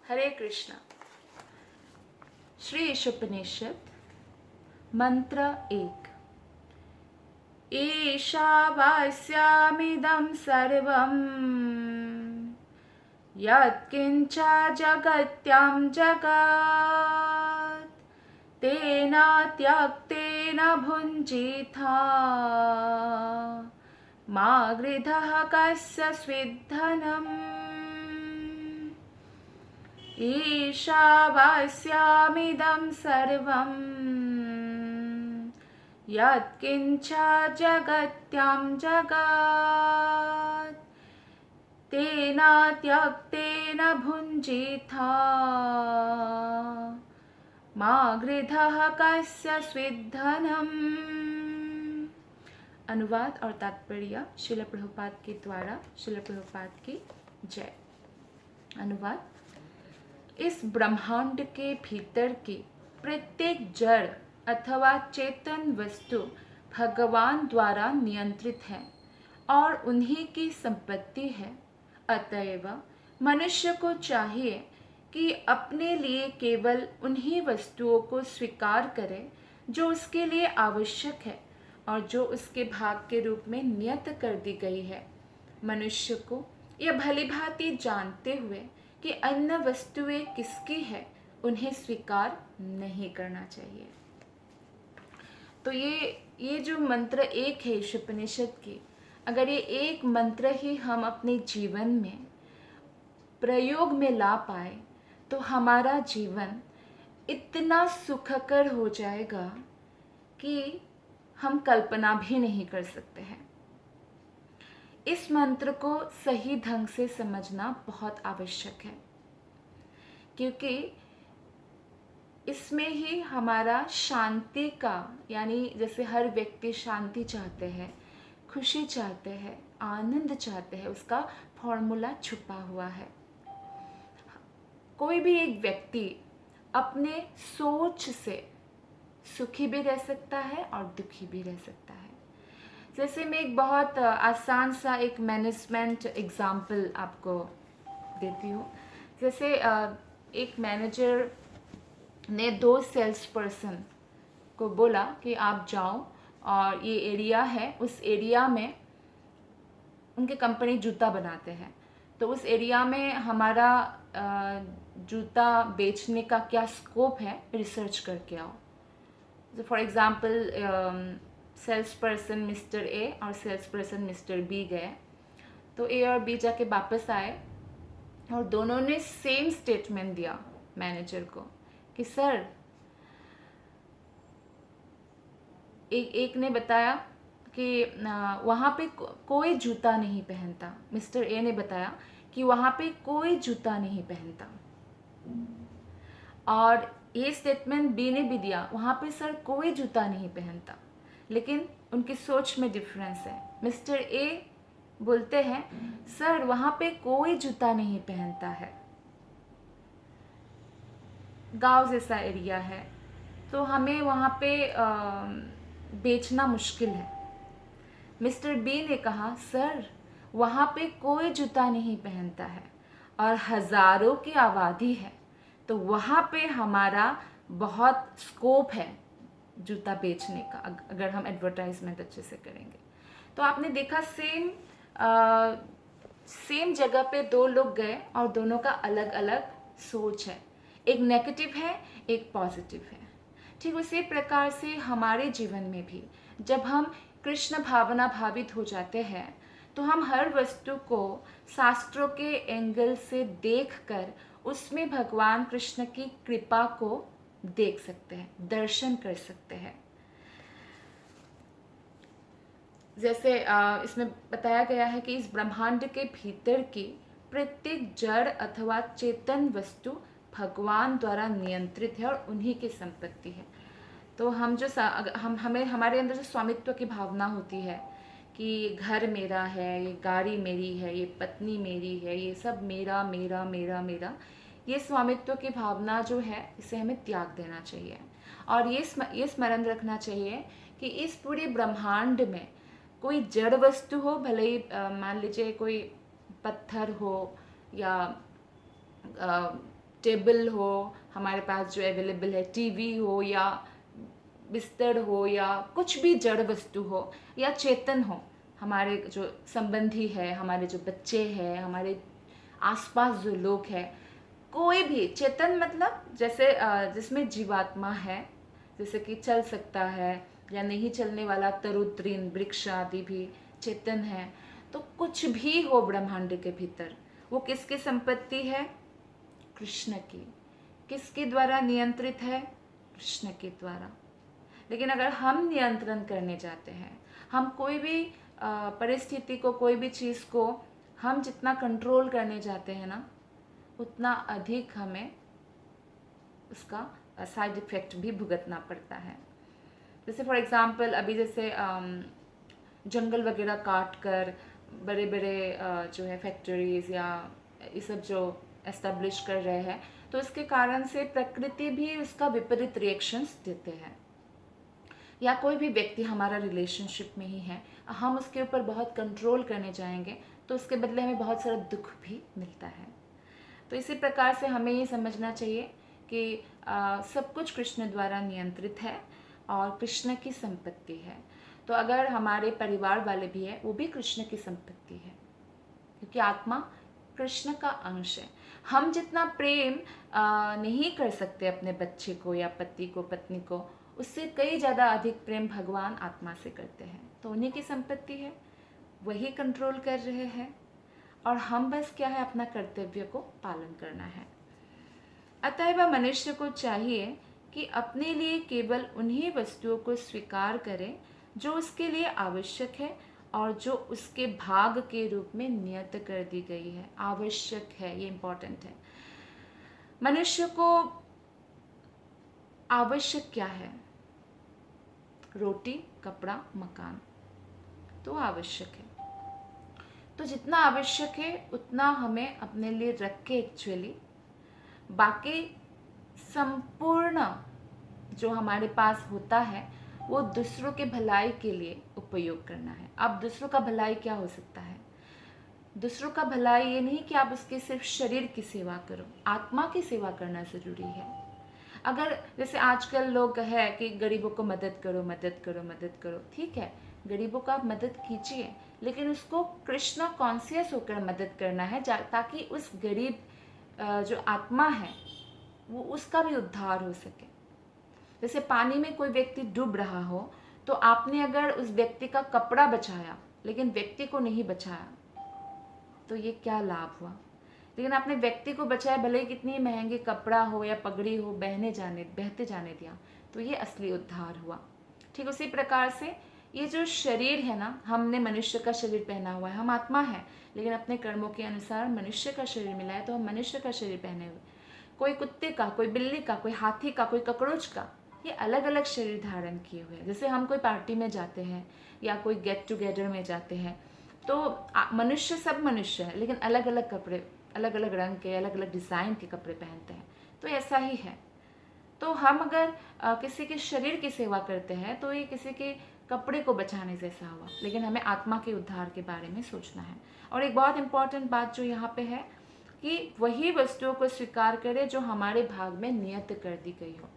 हरे कृष्णा। श्री ईशोपनिषद मंत्र 1। ईशावास्यामिदं सर्वं यत्किञ्च जगत्यां जगत् तेन त्यक्तेन भुञ्जीथा मा गृधः कस्य स्विद्धनम्। ईशावास्यामिदं सर्वं यत्किञ्च जगत्यां जगत् तेन त्यक्तेन भुञ्जीथा मा गृधः कस्य स्विद्धनम्। अनुवाद और तात्पर्य श्रील प्रभुपाद के द्वारा। श्रील प्रभुपाद की जय। अनुवाद। इस ब्रह्मांड के भीतर की प्रत्येक जड़ अथवा चेतन वस्तु भगवान द्वारा नियंत्रित है और उन्हीं की संपत्ति है। अतएव मनुष्य को चाहिए कि अपने लिए केवल उन्हीं वस्तुओं को स्वीकार करे जो उसके लिए आवश्यक है और जो उसके भाग के रूप में नियत कर दी गई है। मनुष्य को यह भलीभांति जानते हुए कि अन्य वस्तुएं किसकी है, उन्हें स्वीकार नहीं करना चाहिए। तो ये जो मंत्र 1 है ईशोपनिषद की, अगर ये एक मंत्र ही हम अपने जीवन में प्रयोग में ला पाए तो हमारा जीवन इतना सुखकर हो जाएगा कि हम कल्पना भी नहीं कर सकते हैं। इस मंत्र को सही ढंग से समझना बहुत आवश्यक है, क्योंकि इसमें ही हमारा शांति का, यानी जैसे हर व्यक्ति शांति चाहते हैं, खुशी चाहते हैं, आनंद चाहते हैं, उसका फॉर्मूला छुपा हुआ है। कोई भी एक व्यक्ति अपने सोच से सुखी भी रह सकता है और दुखी भी रह सकता है। जैसे मैं एक बहुत आसान सा एक मैनेजमेंट एग्जाम्पल आपको देती हूँ। जैसे एक मैनेजर ने 2 सेल्स पर्सन को बोला कि आप जाओ और ये एरिया है, उस एरिया में उनके कंपनी जूता बनाते हैं, तो उस एरिया में हमारा जूता बेचने का क्या स्कोप है रिसर्च करके आओ। तो for example sales person mister A और सेल्स पर्सन मिस्टर बी गए, तो ए और बी जाके वापस आए और दोनों ने सेम स्टेटमेंट दिया मैनेजर को कि सर, एक ने बताया कि वहाँ पे कोई जूता नहीं पहनता। मिस्टर ए ने बताया कि वहाँ पे कोई जूता नहीं पहनता, और ये स्टेटमेंट बी ने भी दिया, वहाँ पे सर कोई जूता नहीं पहनता। लेकिन उनकी सोच में डिफरेंस है। मिस्टर ए बोलते हैं सर वहाँ पे कोई जूता नहीं पहनता है, गांव जैसा एरिया है, तो हमें वहाँ पे बेचना मुश्किल है। मिस्टर बी ने कहा सर वहाँ पे कोई जूता नहीं पहनता है और हज़ारों की आबादी है, तो वहाँ पे हमारा बहुत स्कोप है जूता बेचने का, अगर हम एडवर्टाइजमेंट अच्छे से करेंगे। तो आपने देखा सेम जगह पे 2 लोग गए और दोनों का अलग अलग सोच है, एक नेगेटिव है, एक पॉजिटिव है। ठीक उसी प्रकार से हमारे जीवन में भी जब हम कृष्ण भावना भावित हो जाते हैं तो हम हर वस्तु को शास्त्रों के एंगल से देखकर उसमें भगवान कृष्ण की कृपा को देख सकते हैं, दर्शन कर सकते हैं। जैसे इसमें बताया गया है कि इस ब्रह्मांड के भीतर की प्रत्येक जड़ अथवा चेतन वस्तु भगवान द्वारा नियंत्रित है और उन्हीं की संपत्ति है। तो हमें हमारे अंदर जो स्वामित्व की भावना होती है कि घर मेरा है, ये गाड़ी मेरी है, ये पत्नी मेरी है, ये सब मेरा मेरा मेरा मेरा, ये स्वामित्व की भावना जो है, इसे हमें त्याग देना चाहिए। और ये स्मरण रखना चाहिए कि इस पूरे ब्रह्मांड में कोई जड़ वस्तु हो, भले ही मान लीजिए कोई पत्थर हो या टेबल हो हमारे पास जो अवेलेबल है, टीवी हो या बिस्तर हो या कुछ भी जड़ वस्तु हो या चेतन हो, हमारे जो संबंधी है, हमारे जो बच्चे हैं, हमारे आसपास जो लोग हैं, कोई भी चेतन मतलब जैसे जिसमें जीवात्मा है, जैसे कि चल सकता है या नहीं चलने वाला तरुतृण वृक्ष आदि भी चेतन है। तो कुछ भी हो ब्रह्मांड के भीतर, वो किसकी संपत्ति है? कृष्ण की। किसके द्वारा नियंत्रित है? कृष्ण के द्वारा। लेकिन अगर हम नियंत्रण करने जाते हैं, हम कोई भी परिस्थिति को, कोई भी चीज़ को हम जितना कंट्रोल करने जाते हैं ना, उतना अधिक हमें उसका साइड इफ़ेक्ट भी भुगतना पड़ता है। जैसे फॉर एग्ज़ाम्पल अभी जैसे जंगल वगैरह काट कर बड़े बड़े जो है फैक्ट्रीज़ या ये सब जो एस्टेब्लिश कर रहे हैं, तो इसके कारण से प्रकृति भी उसका विपरीत रिएक्शंस देते हैं। या कोई भी व्यक्ति हमारा रिलेशनशिप में ही है, हम उसके ऊपर बहुत कंट्रोल करने जाएंगे तो उसके बदले हमें बहुत सारा दुख भी मिलता है। तो इसी प्रकार से हमें ये समझना चाहिए कि सब कुछ कृष्ण द्वारा नियंत्रित है और कृष्ण की संपत्ति है। तो अगर हमारे परिवार वाले भी हैं, वो भी कृष्ण की संपत्ति है, क्योंकि आत्मा कृष्ण का अंश है। हम जितना प्रेम नहीं कर सकते अपने बच्चे को या पति को, पत्नी को, उससे कई ज़्यादा अधिक प्रेम भगवान आत्मा से करते हैं। तो उन्हीं की संपत्ति है, वही कंट्रोल कर रहे हैं और हम बस क्या है, अपना कर्तव्य को पालन करना है। अतएव मनुष्य को चाहिए कि अपने लिए केवल उन्हीं वस्तुओं को स्वीकार करे जो उसके लिए आवश्यक है और जो उसके भाग के रूप में नियत कर दी गई है। आवश्यक है, ये इम्पोर्टेंट है। मनुष्य को आवश्यक क्या है? रोटी, कपड़ा, मकान, तो आवश्यक है। तो जितना आवश्यक है उतना हमें अपने लिए रख के एक्चुअली बाकी संपूर्ण जो हमारे पास होता है वो दूसरों के भलाई के लिए उपयोग करना है। अब दूसरों का भलाई क्या हो सकता है? दूसरों का भलाई ये नहीं कि आप उसके सिर्फ शरीर की सेवा करो, आत्मा की सेवा करना ज़रूरी है। अगर जैसे आजकल लोग है कि गरीबों को मदद करो, मदद करो, मदद करो, ठीक है, गरीबों का आप मदद कीजिए, लेकिन उसको कृष्ण कॉन्शियस होकर मदद करना है, ताकि उस गरीब जो आत्मा है वो उसका भी उद्धार हो सके। जैसे पानी में कोई व्यक्ति डूब रहा हो तो आपने अगर उस व्यक्ति का कपड़ा बचाया लेकिन व्यक्ति को नहीं बचाया, तो ये क्या लाभ हुआ? लेकिन आपने व्यक्ति को बचाया, भले ही कितनी महंगे कपड़ा हो या पगड़ी हो, बहते जाने दिया, तो ये असली उद्धार हुआ। ठीक उसी प्रकार से ये जो शरीर है ना, हमने मनुष्य का शरीर पहना हुआ है, हम आत्मा है, लेकिन अपने कर्मों के अनुसार मनुष्य का शरीर मिला है, तो हम मनुष्य का शरीर पहने हुए। कोई कुत्ते का, कोई बिल्ली का, कोई हाथी का, कोई ककड़ोच का, ये अलग अलग शरीर धारण किए हुए हैं। जैसे हम कोई पार्टी में जाते हैं या कोई गेट टुगेदर में जाते हैं, तो मनुष्य सब मनुष्य है, लेकिन अलग अलग कपड़े, अलग अलग रंग के, अलग अलग डिज़ाइन के कपड़े पहनते हैं। तो ऐसा ही है। तो हम अगर किसी के शरीर की सेवा करते हैं तो ये किसी के कपड़े को बचाने जैसा हुआ, लेकिन हमें आत्मा के उद्धार के बारे में सोचना है। और एक बहुत इंपॉर्टेंट बात जो यहाँ पे है कि वही वस्तुओं को स्वीकार करें जो हमारे भाग में नियत कर दी गई हो।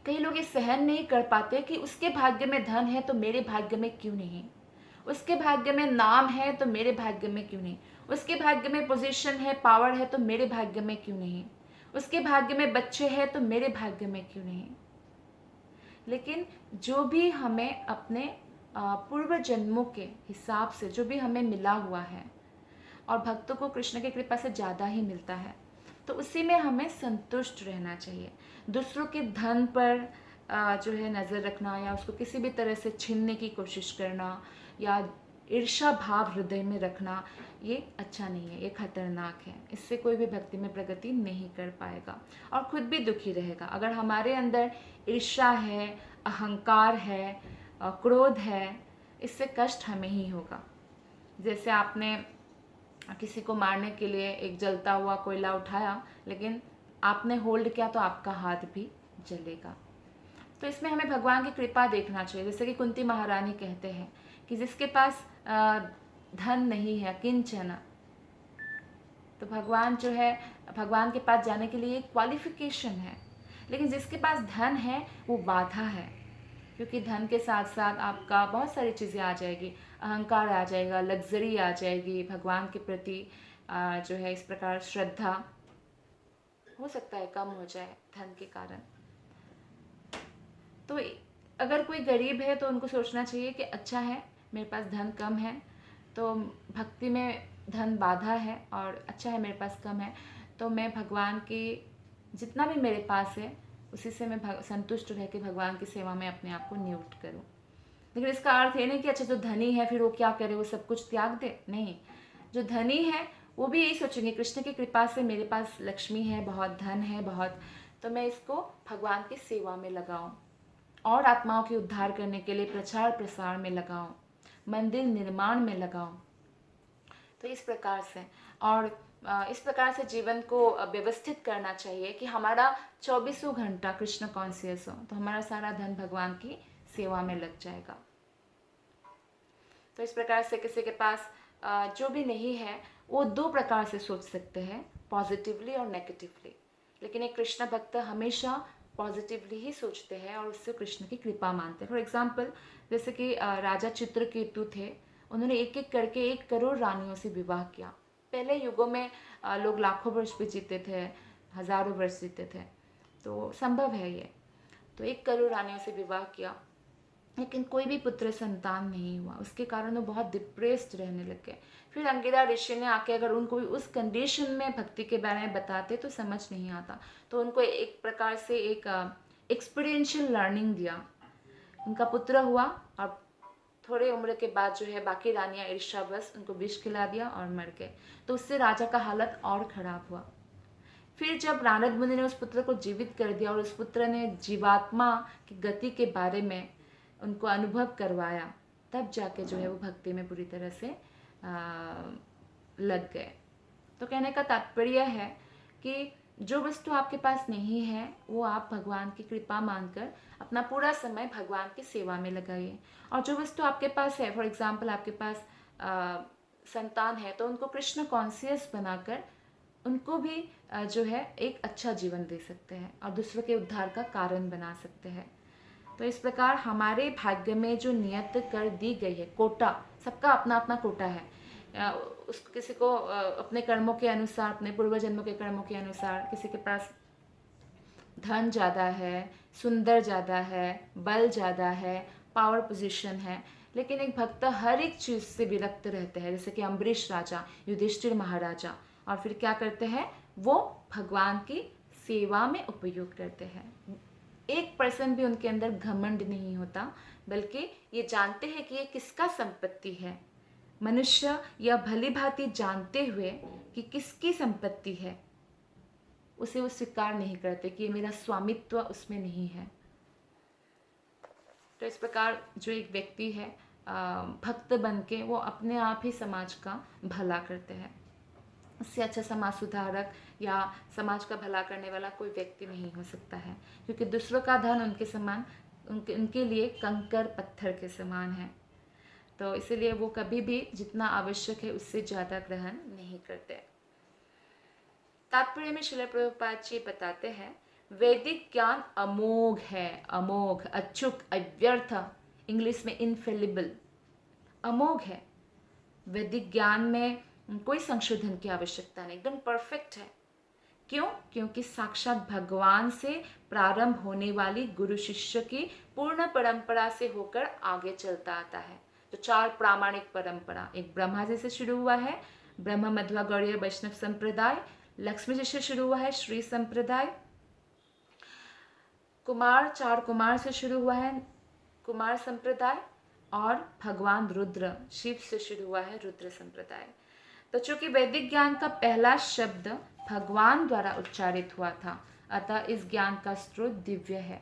कई लोग ये सहन नहीं कर पाते कि उसके भाग्य में धन है तो मेरे भाग्य में क्यों नहीं, उसके भाग्य में नाम है तो मेरे भाग्य में क्यों नहीं, उसके भाग्य में पोजीशन है, पावर है, तो मेरे भाग्य में क्यों नहीं, उसके भाग्य में बच्चे हैं तो मेरे भाग्य में क्यों नहीं। लेकिन जो भी हमें अपने पूर्व जन्मों के हिसाब से जो भी हमें मिला हुआ है, और भक्तों को कृष्ण की कृपा से ज़्यादा ही मिलता है, तो उसी में हमें संतुष्ट रहना चाहिए। दूसरों के धन पर जो है नज़र रखना या उसको किसी भी तरह से छीनने की कोशिश करना या ईर्ष्या भाव हृदय में रखना, ये अच्छा नहीं है, ये खतरनाक है। इससे कोई भी भक्ति में प्रगति नहीं कर पाएगा और खुद भी दुखी रहेगा। अगर हमारे अंदर ईर्ष्या है, अहंकार है, क्रोध है, इससे कष्ट हमें ही होगा। जैसे आपने किसी को मारने के लिए एक जलता हुआ कोयला उठाया, लेकिन आपने होल्ड किया तो आपका हाथ भी जलेगा। तो इसमें हमें भगवान की कृपा देखना चाहिए। जैसे कि कुंती महारानी कहते हैं कि जिसके पास धन नहीं है, किंचन, तो भगवान जो है, भगवान के पास जाने के लिए क्वालिफिकेशन है। लेकिन जिसके पास धन है वो बाधा है, क्योंकि धन के साथ साथ आपका बहुत सारी चीज़ें आ जाएगी, अहंकार आ जाएगा, लग्जरी आ जाएगी, भगवान के प्रति जो है इस प्रकार श्रद्धा हो सकता है कम हो जाए धन के कारण। तो अगर कोई गरीब है तो उनको सोचना चाहिए कि अच्छा है मेरे पास धन कम है, तो भक्ति में धन बाधा है, और अच्छा है मेरे पास कम है, तो मैं भगवान की जितना भी मेरे पास है उसी से मैं संतुष्ट रह के भगवान की सेवा में अपने आप को नियुक्त करूं। लेकिन इसका अर्थ ये नहीं कि अच्छा जो धनी है फिर वो क्या करे, वो सब कुछ त्याग दे। नहीं, जो धनी है वो भी यही सोचेंगे कृष्ण की कृपा से मेरे पास लक्ष्मी है, बहुत धन है बहुत, तो मैं इसको भगवान की सेवा में लगाऊं और आत्माओं के उद्धार करने के लिए प्रचार प्रसार में लगाऊं, मंदिर निर्माण में लगाऊं। तो इस प्रकार से, और इस प्रकार से जीवन को व्यवस्थित करना चाहिए कि हमारा 24 घंटा कृष्ण कॉन्शियस हो, तो हमारा सारा धन भगवान की सेवा में लग जाएगा। तो इस प्रकार से किसी के पास जो भी नहीं है वो दो प्रकार से सोच सकते हैं, पॉजिटिवली और नेगेटिवली। लेकिन एक कृष्ण भक्त हमेशा पॉजिटिवली ही सोचते हैं और उससे कृष्ण की कृपा मानते हैं। फॉर एग्जाम्पल, जैसे कि राजा चित्रकेतु थे, उन्होंने एक एक करके 1 करोड़ रानियों से विवाह किया। पहले युगों में लोग लाखों वर्ष भी जीते थे, हजारों वर्ष जीते थे, तो संभव है ये। तो 1 करोड़ रानियों से विवाह किया, लेकिन कोई भी पुत्र संतान नहीं हुआ। उसके कारण वो बहुत डिप्रेस्ड रहने लग गए। फिर अंगिरा ऋषि ने आके अगर उनको भी उस कंडीशन में भक्ति के बारे में बताते तो समझ नहीं आता, तो उनको एक प्रकार से एक एक्सपीरियंशियल लर्निंग दिया। उनका पुत्र हुआ और थोड़े उम्र के बाद जो है बाकी रानियां ईर्ष्यावश उनको विष खिला दिया और मर गए। तो उससे राजा का हालत और खराब हुआ। फिर जब नारद मुनि ने उस पुत्र को जीवित कर दिया और उस पुत्र ने जीवात्मा की गति के बारे में उनको अनुभव करवाया, तब जाके जो है वो भक्ति में पूरी तरह से लग गए। तो कहने का तात्पर्य है कि जो वस्तु आपके पास नहीं है वो आप भगवान की कृपा मानकर अपना पूरा समय भगवान की सेवा में लगाइए। और जो वस्तु आपके पास है, फॉर एग्जाम्पल आपके पास संतान है, तो उनको कृष्ण कॉन्शियस बनाकर उनको भी जो है एक अच्छा जीवन दे सकते हैं और दूसरों के उद्धार का कारण बना सकते हैं। तो इस प्रकार हमारे भाग्य में जो नियत कर दी गई है, कोटा, सबका अपना अपना कोटा है। उस किसी को अपने कर्मों के अनुसार, अपने पूर्व जन्मों के कर्मों के अनुसार, किसी के पास धन ज़्यादा है, सुंदर ज़्यादा है, बल ज़्यादा है, पावर पोजीशन है, लेकिन एक भक्त हर एक चीज़ से विरक्त रहते हैं। जैसे कि अम्बरीश राजा, युधिष्ठिर महाराजा, और फिर क्या करते हैं, वो भगवान की सेवा में उपयोग करते हैं। 1% भी उनके अंदर घमंड नहीं होता, बल्कि ये जानते हैं कि ये किसका संपत्ति है। मनुष्य यह भली भांति जानते हुए कि किसकी संपत्ति है, उसे वो स्वीकार नहीं करते कि ये मेरा स्वामित्व उसमें नहीं है। तो इस प्रकार जो एक व्यक्ति है भक्त बनके वो अपने आप ही समाज का भला करते हैं। उससे अच्छा समाज सुधारक या समाज का भला करने वाला कोई व्यक्ति नहीं हो सकता है, क्योंकि दूसरों का धन उनके समान, उनके लिए कंकर पत्थर के समान है। तो इसीलिए वो कभी भी जितना आवश्यक है उससे ज़्यादा ग्रहण नहीं करते। तात्पर्य में श्रील प्रभुपाद जी बताते हैं, वैदिक ज्ञान अमोघ है, अमोघ, अचूक, अव्यर्थ, इंग्लिश में इनफेलिबल, अमोघ है। वैदिक ज्ञान में कोई संशोधन की आवश्यकता नहीं, एकदम परफेक्ट है। क्यों? क्योंकि साक्षात भगवान से प्रारंभ होने वाली गुरु शिष्य की पूर्ण परंपरा से होकर आगे चलता आता है। जो 4 प्रामाणिक परंपरा, एक ब्रह्मा जी से शुरू हुआ है, ब्रह्म मध्वा गौड़ीय वैष्णव संप्रदाय, लक्ष्मी जी से शुरू हुआ है श्री संप्रदाय, कुमार, 4 कुमार से शुरू हुआ है कुमार संप्रदाय, और भगवान रुद्र, शिव से शुरू हुआ है रुद्र संप्रदाय। तो चूंकि वैदिक ज्ञान का पहला शब्द भगवान द्वारा उच्चारित हुआ था, अतः इस ज्ञान का स्रोत दिव्य है।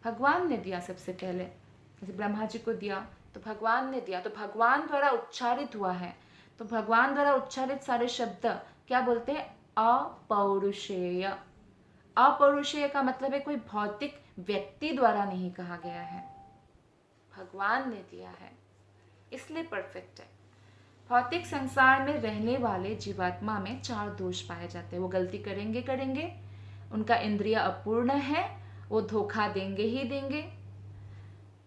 भगवान ने दिया सबसे पहले, जैसे ब्रह्मा जी को दिया तो भगवान ने दिया, तो भगवान द्वारा उच्चारित हुआ है। तो भगवान द्वारा उच्चारित सारे शब्द क्या बोलते हैं? अपौरुषेय। अपौरुषेय का मतलब है कोई भौतिक व्यक्ति द्वारा नहीं कहा गया है, भगवान ने दिया है, इसलिए परफेक्ट है। भौतिक संसार में रहने वाले जीवात्मा में 4 दोष पाए जाते हैं। वो गलती करेंगे, उनका इंद्रिय अपूर्ण है, वो धोखा देंगे ही देंगे,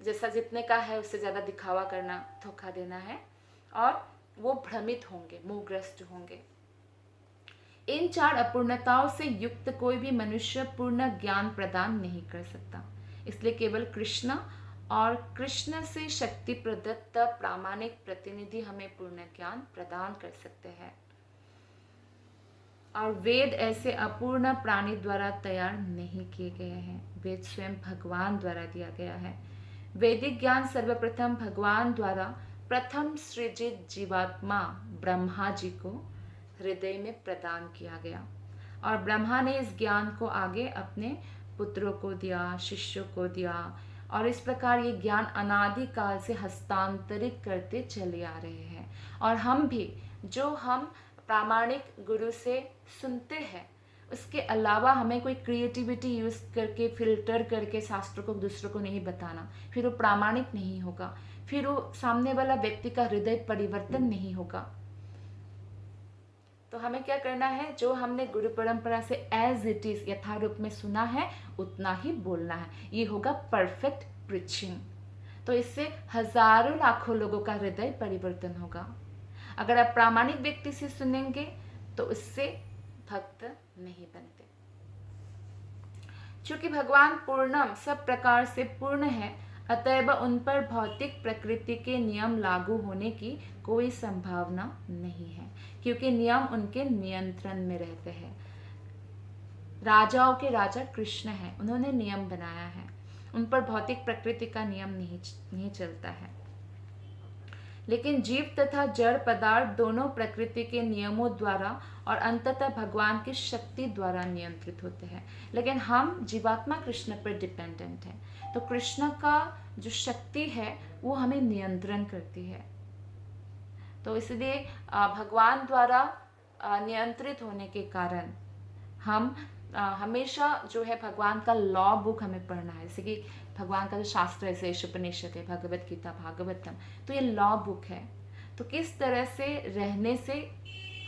जैसा जितने का है उससे ज़्यादा दिखावा करना धोखा देना है, और वो भ्रमित होंगे, मोहग्रस्त होंगे। इन 4 अपूर्णताओं से युक्त कोई भी मनुष्य पूर्ण ज्ञान प्रदान नहीं कर सकता। इसलिए केवल कृष्ण और कृष्ण से शक्ति प्रदत्त प्रामाणिक प्रतिनिधि हमें पूर्ण ज्ञान प्रदान कर सकते हैं। और वेद ऐसे अपूर्ण प्राणी द्वारा तैयार नहीं किए गए हैं, वेद स्वयं भगवान द्वारा दिया गया है। वैदिक ज्ञान सर्वप्रथम भगवान द्वारा प्रथम सृजित जीवात्मा ब्रह्मा जी को हृदय में प्रदान किया गया, और ब्रह्मा ने इस ज्ञान को आगे अपने पुत्रों को दिया, शिष्यों को दिया, और इस प्रकार ये ज्ञान अनादि काल से हस्तांतरित करते चले आ रहे हैं। और हम भी जो हम प्रामाणिक गुरु से सुनते हैं, उसके अलावा हमें कोई क्रिएटिविटी यूज करके फिल्टर करके शास्त्रों को दूसरों को नहीं बताना, फिर वो प्रामाणिक नहीं होगा, फिर वो सामने वाला व्यक्ति का हृदय परिवर्तन नहीं होगा। तो हमें क्या करना है, जो हमने गुरु परंपरा से एज इट इज यथारूप में सुना है उतना ही बोलना है, ये होगा परफेक्ट प्रीचिंग। तो इससे हजारों लाखों लोगों का हृदय परिवर्तन होगा। अगर आप प्रामाणिक व्यक्ति से सुनेंगे तो उससे भक्त नहीं बनते। चूंकि भगवान पूर्णम सब प्रकार से पूर्ण है, अतएव उन पर भौतिक प्रकृति के नियम लागू होने की कोई संभावना नहीं है, क्योंकि नियम उनके नियंत्रण में रहते हैं। राजाओं के राजा कृष्ण हैं, उन्होंने नियम बनाया है, उन पर भौतिक प्रकृति का नियम नहीं चलता है। लेकिन जीव तथा जड़ पदार्थ दोनों प्रकृति के नियमों द्वारा और अंततः भगवान की शक्ति द्वारा नियंत्रित होते हैं। लेकिन हम जीवात्मा कृष्ण पर डिपेंडेंट हैं, तो कृष्ण का जो शक्ति है वो हमें नियंत्रण करती है। तो इसलिए भगवान द्वारा नियंत्रित होने के कारण हम हमेशा जो है भगवान का लॉ बुक हमें पढ़ना है। जैसे कि भगवान का जो शास्त्र है, उपनिषद है, भगवत गीता, भागवतम, तो ये लॉ बुक है। तो किस तरह से रहने से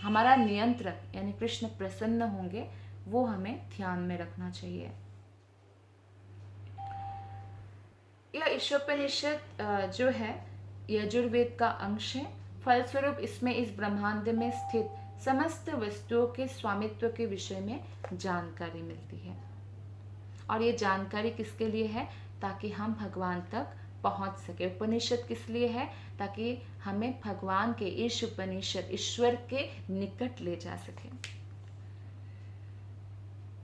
हमारा नियंत्रक यानी कृष्ण प्रसन्न होंगे, वो हमें ध्यान में रखना चाहिए। यह ईशोपनिषद जो है यजुर्वेद का अंश है। फलस्वरूप इसमें इस ब्रह्मांड में स्थित समस्त वस्तुओं के स्वामित्व के विषय में जानकारी मिलती है। और ये जानकारी किसके लिए है? ताकि हम भगवान तक पहुंच सके। उपनिषद किस लिए है? ताकि हमें भगवान के इस उपनिषद ईश्वर के निकट ले जा सके।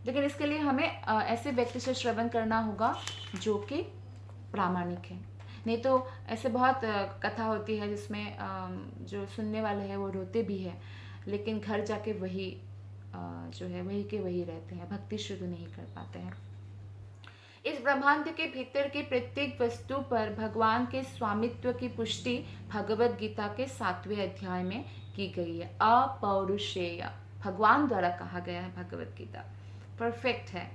लेकिन इसके लिए हमें ऐसे व्यक्ति से श्रवण करना होगा जो कि प्रामाणिक है। नहीं तो ऐसे बहुत कथा होती है जिसमें जो सुनने वाले हैं वो रोते भी है, लेकिन घर जाके वही जो है वही के वही रहते हैं, भक्ति शुरू नहीं कर पाते हैं। इस ब्रह्मांड के भीतर की प्रत्येक वस्तु पर भगवान के स्वामित्व की पुष्टि भगवत गीता के 7वें अध्याय में की गई है। अपौरुषेय भगवान द्वारा कहा गया है, भगवत गीता परफेक्ट है।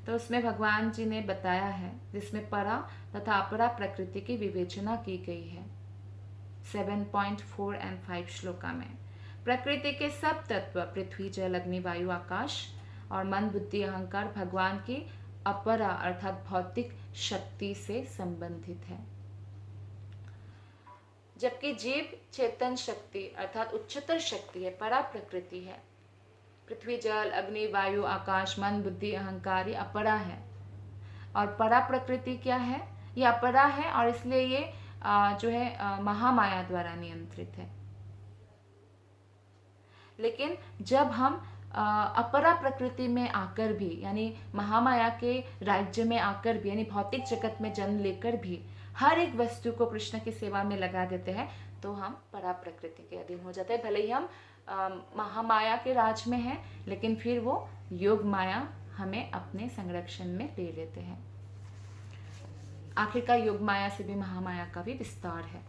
तो उसमें भगवान जी ने बताया है, जिसमें परा तथा अपरा प्रकृति की विवेचना की गई है 7.4 और 5 श्लोका में। प्रकृति के सब तत्व पृथ्वी, जल, अग्नि, वायु, आकाश और मन, बुद्धि, अहंकार भगवान की अपरा अर्थात भौतिक शक्ति से संबंधित है, जबकि जीव चेतन शक्ति अर्थात उच्चतर शक्ति है, परा प्रकृति है। पृथ्वी, जल, अग्नि, वायु, आकाश, मन, बुद्धि, अहंकार ये अपरा है। और परा प्रकृति क्या है? ये अपरा है, और इसलिए ये जो है महामाया द्वारा नियंत्रित है। लेकिन जब हम अपरा प्रकृति में आकर भी यानी महामाया के राज्य में आकर भी यानी भौतिक जगत में जन्म लेकर भी हर एक वस्तु को कृष्ण की सेवा में लगा देते हैं, तो हम परा प्रकृति के अधीन हो जाते हैं। भले ही हम महामाया के राज में हैं, लेकिन फिर वो योग माया हमें अपने संरक्षण में ले लेते हैं। आखिरकार योग माया से भी महामाया का भी विस्तार है।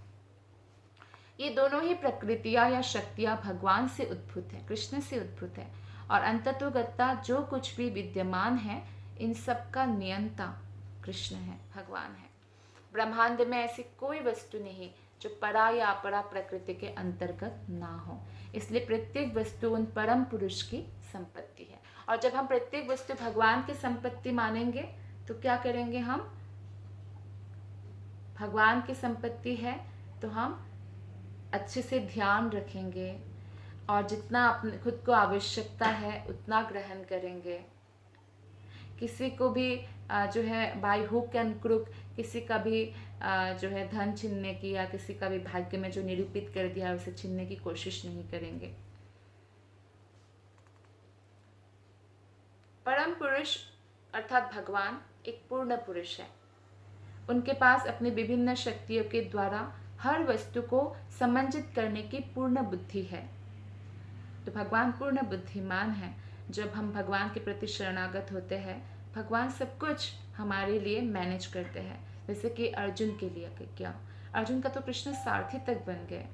ये दोनों ही प्रकृतियां या शक्तियां भगवान से उद्भूत है, कृष्ण से उद्भूत है, और अंततोगत्ता जो कुछ भी विद्यमान है इन सब का नियंता कृष्ण है, भगवान है। ब्रह्मांड में ऐसी कोई वस्तु नहीं जो परा या अपरा प्रकृति के अंतर्गत ना हो। इसलिए प्रत्येक वस्तु उन परम पुरुष की संपत्ति है। और जब हम प्रत्येक वस्तु भगवान की संपत्ति मानेंगे तो क्या करेंगे, हम भगवान की संपत्ति है तो हम अच्छे से ध्यान रखेंगे और जितना अपने खुद को आवश्यकता है उतना ग्रहण करेंगे। किसी को भी जो है बाय हुक एंड क्रुक किसी का भी जो है धन छीनने की या किसी का भी भाग्य में जो निरूपित कर दिया है उसे छीनने की कोशिश नहीं करेंगे। परम पुरुष अर्थात भगवान एक पूर्ण पुरुष है। उनके पास अपनी विभिन्न शक्तियों के द्वारा हर वस्तु को समंजित करने की पूर्ण बुद्धि है। तो भगवान पूर्ण बुद्धिमान है। जब हम भगवान के प्रति शरणागत होते हैं, भगवान सब कुछ हमारे लिए मैनेज करते हैं। जैसे कि अर्जुन के लिए क्या, अर्जुन का तो कृष्ण सारथी तक बन गए,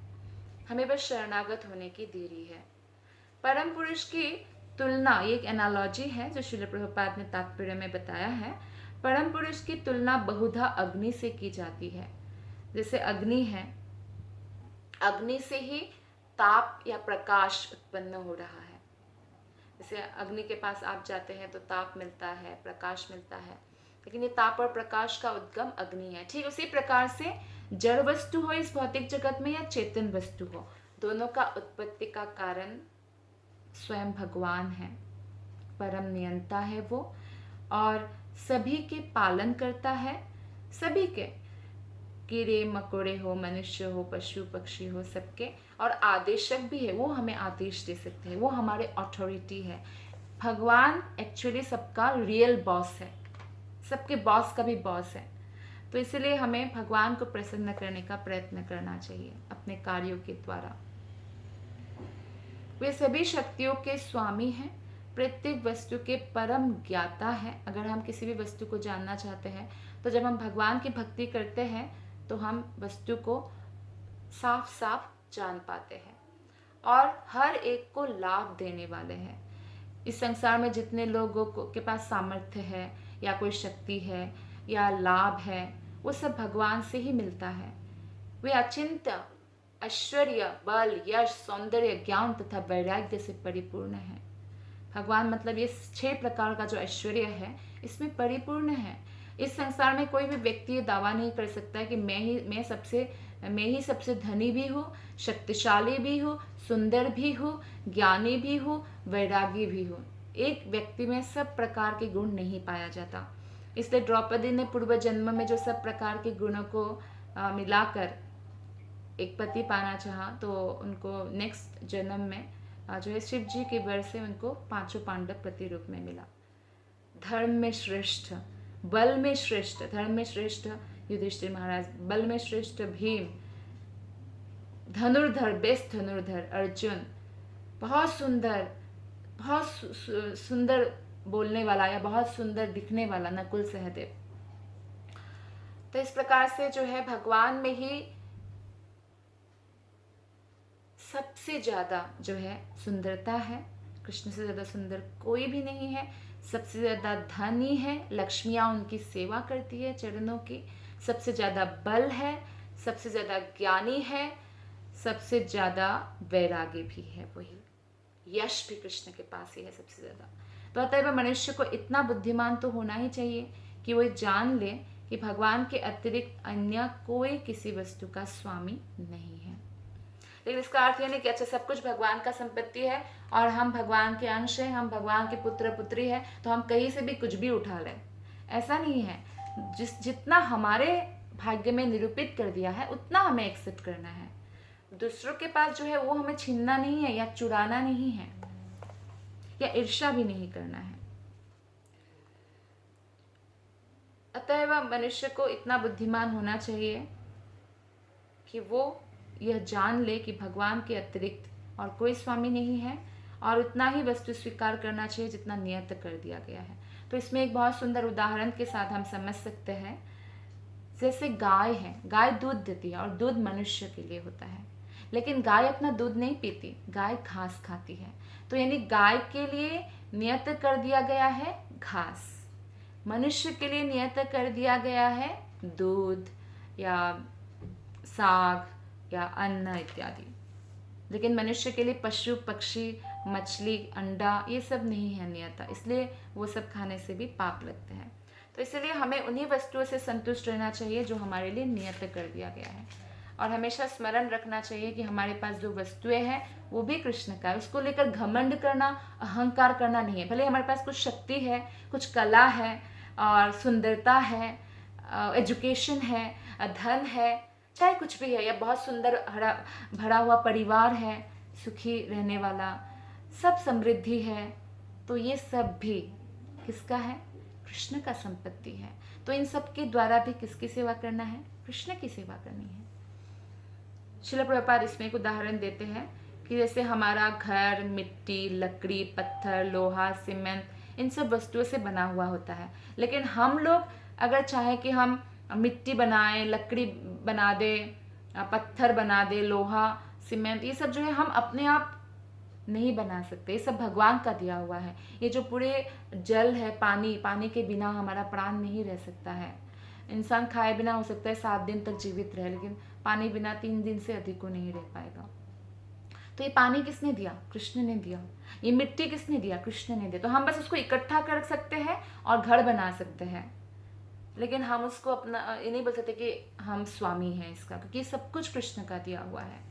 हमें बस शरणागत होने की देरी है। परम पुरुष की तुलना, ये एक एनालॉजी है जो श्रील प्रभुपाद ने तात्पर्य में बताया है। परम पुरुष की तुलना बहुधा अग्नि से की जाती है। जैसे अग्नि है, अग्नि से ही ताप या प्रकाश उत्पन्न हो रहा है। जैसे अग्नि के पास आप जाते हैं तो ताप मिलता है, प्रकाश मिलता है, लेकिन ये ताप और प्रकाश का उद्गम अग्नि है। ठीक उसी प्रकार से जड़ वस्तु हो इस भौतिक जगत में या चेतन वस्तु हो, दोनों का उत्पत्ति का कारण स्वयं भगवान है। परम नियंता है वो और सभी के पालन करता है। सभी के, कीड़े मकोड़े हो, मनुष्य हो, पशु पक्षी हो, सबके, और आदेशक भी है, वो हमें आदेश दे सकते हैं, वो हमारे अथॉरिटी है। भगवान एक्चुअली सबका रियल बॉस है, सबके बॉस का भी बॉस है। तो इसलिए हमें भगवान को प्रसन्न करने का प्रयत्न करना चाहिए अपने कार्यों के द्वारा। वे सभी शक्तियों के स्वामी हैं, प्रत्येक वस्तु के परम ज्ञाता है। अगर हम किसी भी वस्तु को जानना चाहते हैं तो जब हम भगवान की भक्ति करते हैं तो हम वस्तु को साफ साफ जान पाते हैं और हर एक को लाभ देने वाले हैं। इस संसार में जितने लोगों के पास सामर्थ्य है या कोई शक्ति है या लाभ है, वो सब भगवान से ही मिलता है। वे अचिंत्य ऐश्वर्य, बल, यश, सौंदर्य, ज्ञान तथा वैराग्य से परिपूर्ण है। भगवान मतलब ये 6 प्रकार का जो ऐश्वर्य है इसमें परिपूर्ण है। इस संसार में कोई भी व्यक्ति ये दावा नहीं कर सकता है कि मैं ही सबसे धनी भी हूँ, शक्तिशाली भी हूँ, सुंदर भी हूँ, ज्ञानी भी हूँ, वैरागी भी हूँ। एक व्यक्ति में सब प्रकार के गुण नहीं पाया जाता। इसलिए द्रौपदी ने पूर्व जन्म में जो सब प्रकार के गुणों को मिलाकर एक पति पाना चाहा तो उनको नेक्स्ट जन्म में जो है शिव जी के वर से उनको 5 पांडव पति रूप में मिला। धर्म में श्रेष्ठ, बल में श्रेष्ठ, धर्म में श्रेष्ठ युधिष्ठिर महाराज, बल में श्रेष्ठ भीम, धनुर्धर, बेस्ट धनुर्धर अर्जुन, बहुत सुंदर बोलने वाला या बहुत सुंदर दिखने वाला नकुल सहदेव। तो इस प्रकार से जो है भगवान में ही सबसे ज्यादा जो है सुंदरता है। कृष्ण से ज्यादा सुंदर कोई भी नहीं है। सबसे ज्यादा धनी है, लक्ष्मियां उनकी सेवा करती है चरणों की। सबसे ज्यादा बल है, सबसे ज्यादा ज्ञानी है, सबसे ज्यादा वैरागी भी है। वही यश भी कृष्ण के पास ही है सबसे ज्यादा। तो अतएव मनुष्य को इतना बुद्धिमान तो होना ही चाहिए कि वो जान ले कि भगवान के अतिरिक्त अन्य कोई किसी वस्तु का स्वामी नहीं है। लेकिन इसका अर्थ यह नहीं कि अच्छा सब कुछ भगवान का संपत्ति है और हम भगवान के अंश हैं, हम भगवान के पुत्र पुत्री हैं तो हम कहीं से भी कुछ भी उठा लें। ऐसा नहीं है। जितना हमारे भाग्य में निरूपित कर दिया है उतना हमें एक्सेप्ट करना है। दूसरों के पास जो है वो हमें छीनना नहीं है या चुराना नहीं है या ईर्ष्या भी नहीं करना है। अतएव मनुष्य को इतना बुद्धिमान होना चाहिए कि वो यह जान ले कि भगवान के अतिरिक्त और कोई स्वामी नहीं है और उतना ही वस्तु स्वीकार करना चाहिए जितना नियत कर दिया गया है। तो इसमें एक बहुत सुंदर उदाहरण के साथ हम समझ सकते हैं। जैसे गाय है, गाय दूध देती है और दूध मनुष्य के लिए होता है, लेकिन गाय अपना दूध नहीं पीती, गाय घास खाती है। तो यानी गाय के लिए नियत कर दिया गया है घास, मनुष्य के लिए नियत कर दिया गया है दूध या साग या अन्न इत्यादि। लेकिन मनुष्य के लिए पशु पक्षी मछली अंडा ये सब नहीं है नियता, इसलिए वो सब खाने से भी पाप लगते हैं। तो इसलिए हमें उन्हीं वस्तुओं से संतुष्ट रहना चाहिए जो हमारे लिए नियत कर दिया गया है। और हमेशा स्मरण रखना चाहिए कि हमारे पास जो वस्तुएं हैं वो भी कृष्ण का है, उसको लेकर घमंड करना, अहंकार करना नहीं है। भले हमारे पास कुछ शक्ति है, कुछ कला है और सुंदरता है, एजुकेशन है, धन है, चाहे कुछ भी है, या बहुत सुंदर हरा भरा हुआ परिवार है, सुखी रहने वाला, सब समृद्धि है, तो ये सब भी किसका है? कृष्ण का संपत्ति है। तो इन सब के द्वारा भी किसकी सेवा करना है? कृष्ण की सेवा करनी है। श्रील प्रभुपाद इसमें एक उदाहरण देते हैं कि जैसे हमारा घर मिट्टी, लकड़ी, पत्थर, लोहा, सीमेंट इन सब वस्तुओं से बना हुआ होता है। लेकिन हम लोग अगर चाहें कि हम मिट्टी बनाएं, लकड़ी बना दे, पत्थर बना दे, लोहा, सीमेंट, ये सब जो है हम अपने आप नहीं बना सकते, ये सब भगवान का दिया हुआ है। ये जो पूरे जल है, पानी के बिना हमारा प्राण नहीं रह सकता है। इंसान खाए बिना हो सकता है 7 दिन तक जीवित रहे, लेकिन पानी बिना 3 दिन से अधिक को नहीं रह पाएगा। तो ये पानी किसने दिया? कृष्ण ने दिया। ये मिट्टी किसने दिया? कृष्ण ने दिया। तो हम बस उसको इकट्ठा कर सकते हैं और घर बना सकते हैं, लेकिन हम उसको अपना ये नहीं बोल सकते कि हम स्वामी हैं इसका, क्योंकि सब कुछ कृष्ण का दिया हुआ है।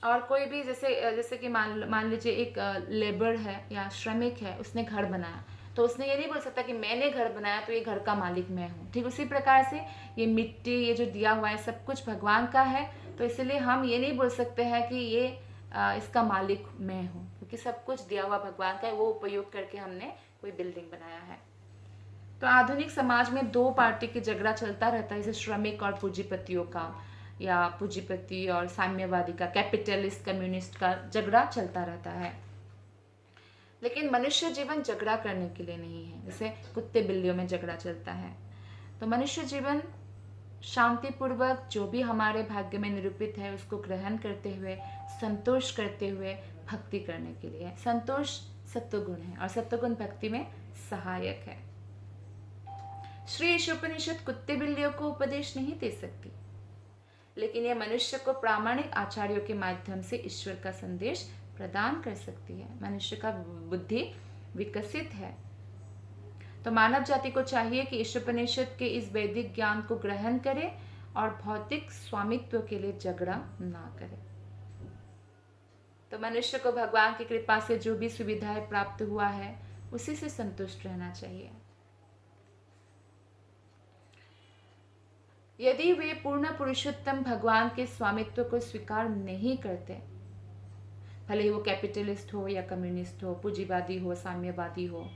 और कोई भी जैसे कि मान लीजिए एक लेबर है या श्रमिक है, उसने घर बनाया, तो उसने ये नहीं बोल सकता कि मैंने घर बनाया तो ये घर का मालिक मैं हूँ। ठीक उसी प्रकार से ये मिट्टी, ये जो दिया हुआ है, सब कुछ भगवान का है। तो इसलिए हम ये नहीं बोल सकते हैं कि ये इसका मालिक मैं हूँ, क्योंकि सब कुछ दिया हुआ भगवान का है, वो उपयोग करके हमने कोई बिल्डिंग बनाया है। तो आधुनिक समाज में 2 पार्टी की झगड़ा चलता रहता है, जैसे श्रमिक और पूंजीपतियों का, या पूंजीपति और साम्यवादी का, कैपिटलिस्ट कम्युनिस्ट का झगड़ा चलता रहता है। लेकिन मनुष्य जीवन झगड़ा करने के लिए नहीं है, जैसे कुत्ते बिल्लियों में झगड़ा चलता है। तो मनुष्य जीवन शांतिपूर्वक जो भी हमारे भाग्य में निरूपित है उसको ग्रहण करते हुए, संतोष करते हुए भक्ति करने के लिए। संतोष सत्वगुण है और सत्वगुण भक्ति में सहायक है। श्री ईशोपनिषद कुत्ते बिल्लियों को उपदेश नहीं दे सकती, लेकिन यह मनुष्य को प्रामाणिक आचार्यों के माध्यम से ईश्वर का संदेश प्रदान कर सकती है। मनुष्य का बुद्धि विकसित है, तो मानव जाति को चाहिए कि ईशोपनिषद के इस वैदिक ज्ञान को ग्रहण करे और भौतिक स्वामित्व के लिए झगड़ा ना करे। तो मनुष्य को भगवान की कृपा से जो भी सुविधाएं प्राप्त हुआ है उसी से संतुष्ट रहना चाहिए। यदि वे पूर्ण पुरुषोत्तम भगवान के स्वामित्व को स्वीकार नहीं करते, भले ही वो कैपिटलिस्ट हो या कम्युनिस्ट हो, पूंजीवादी हो, साम्यवादी हो,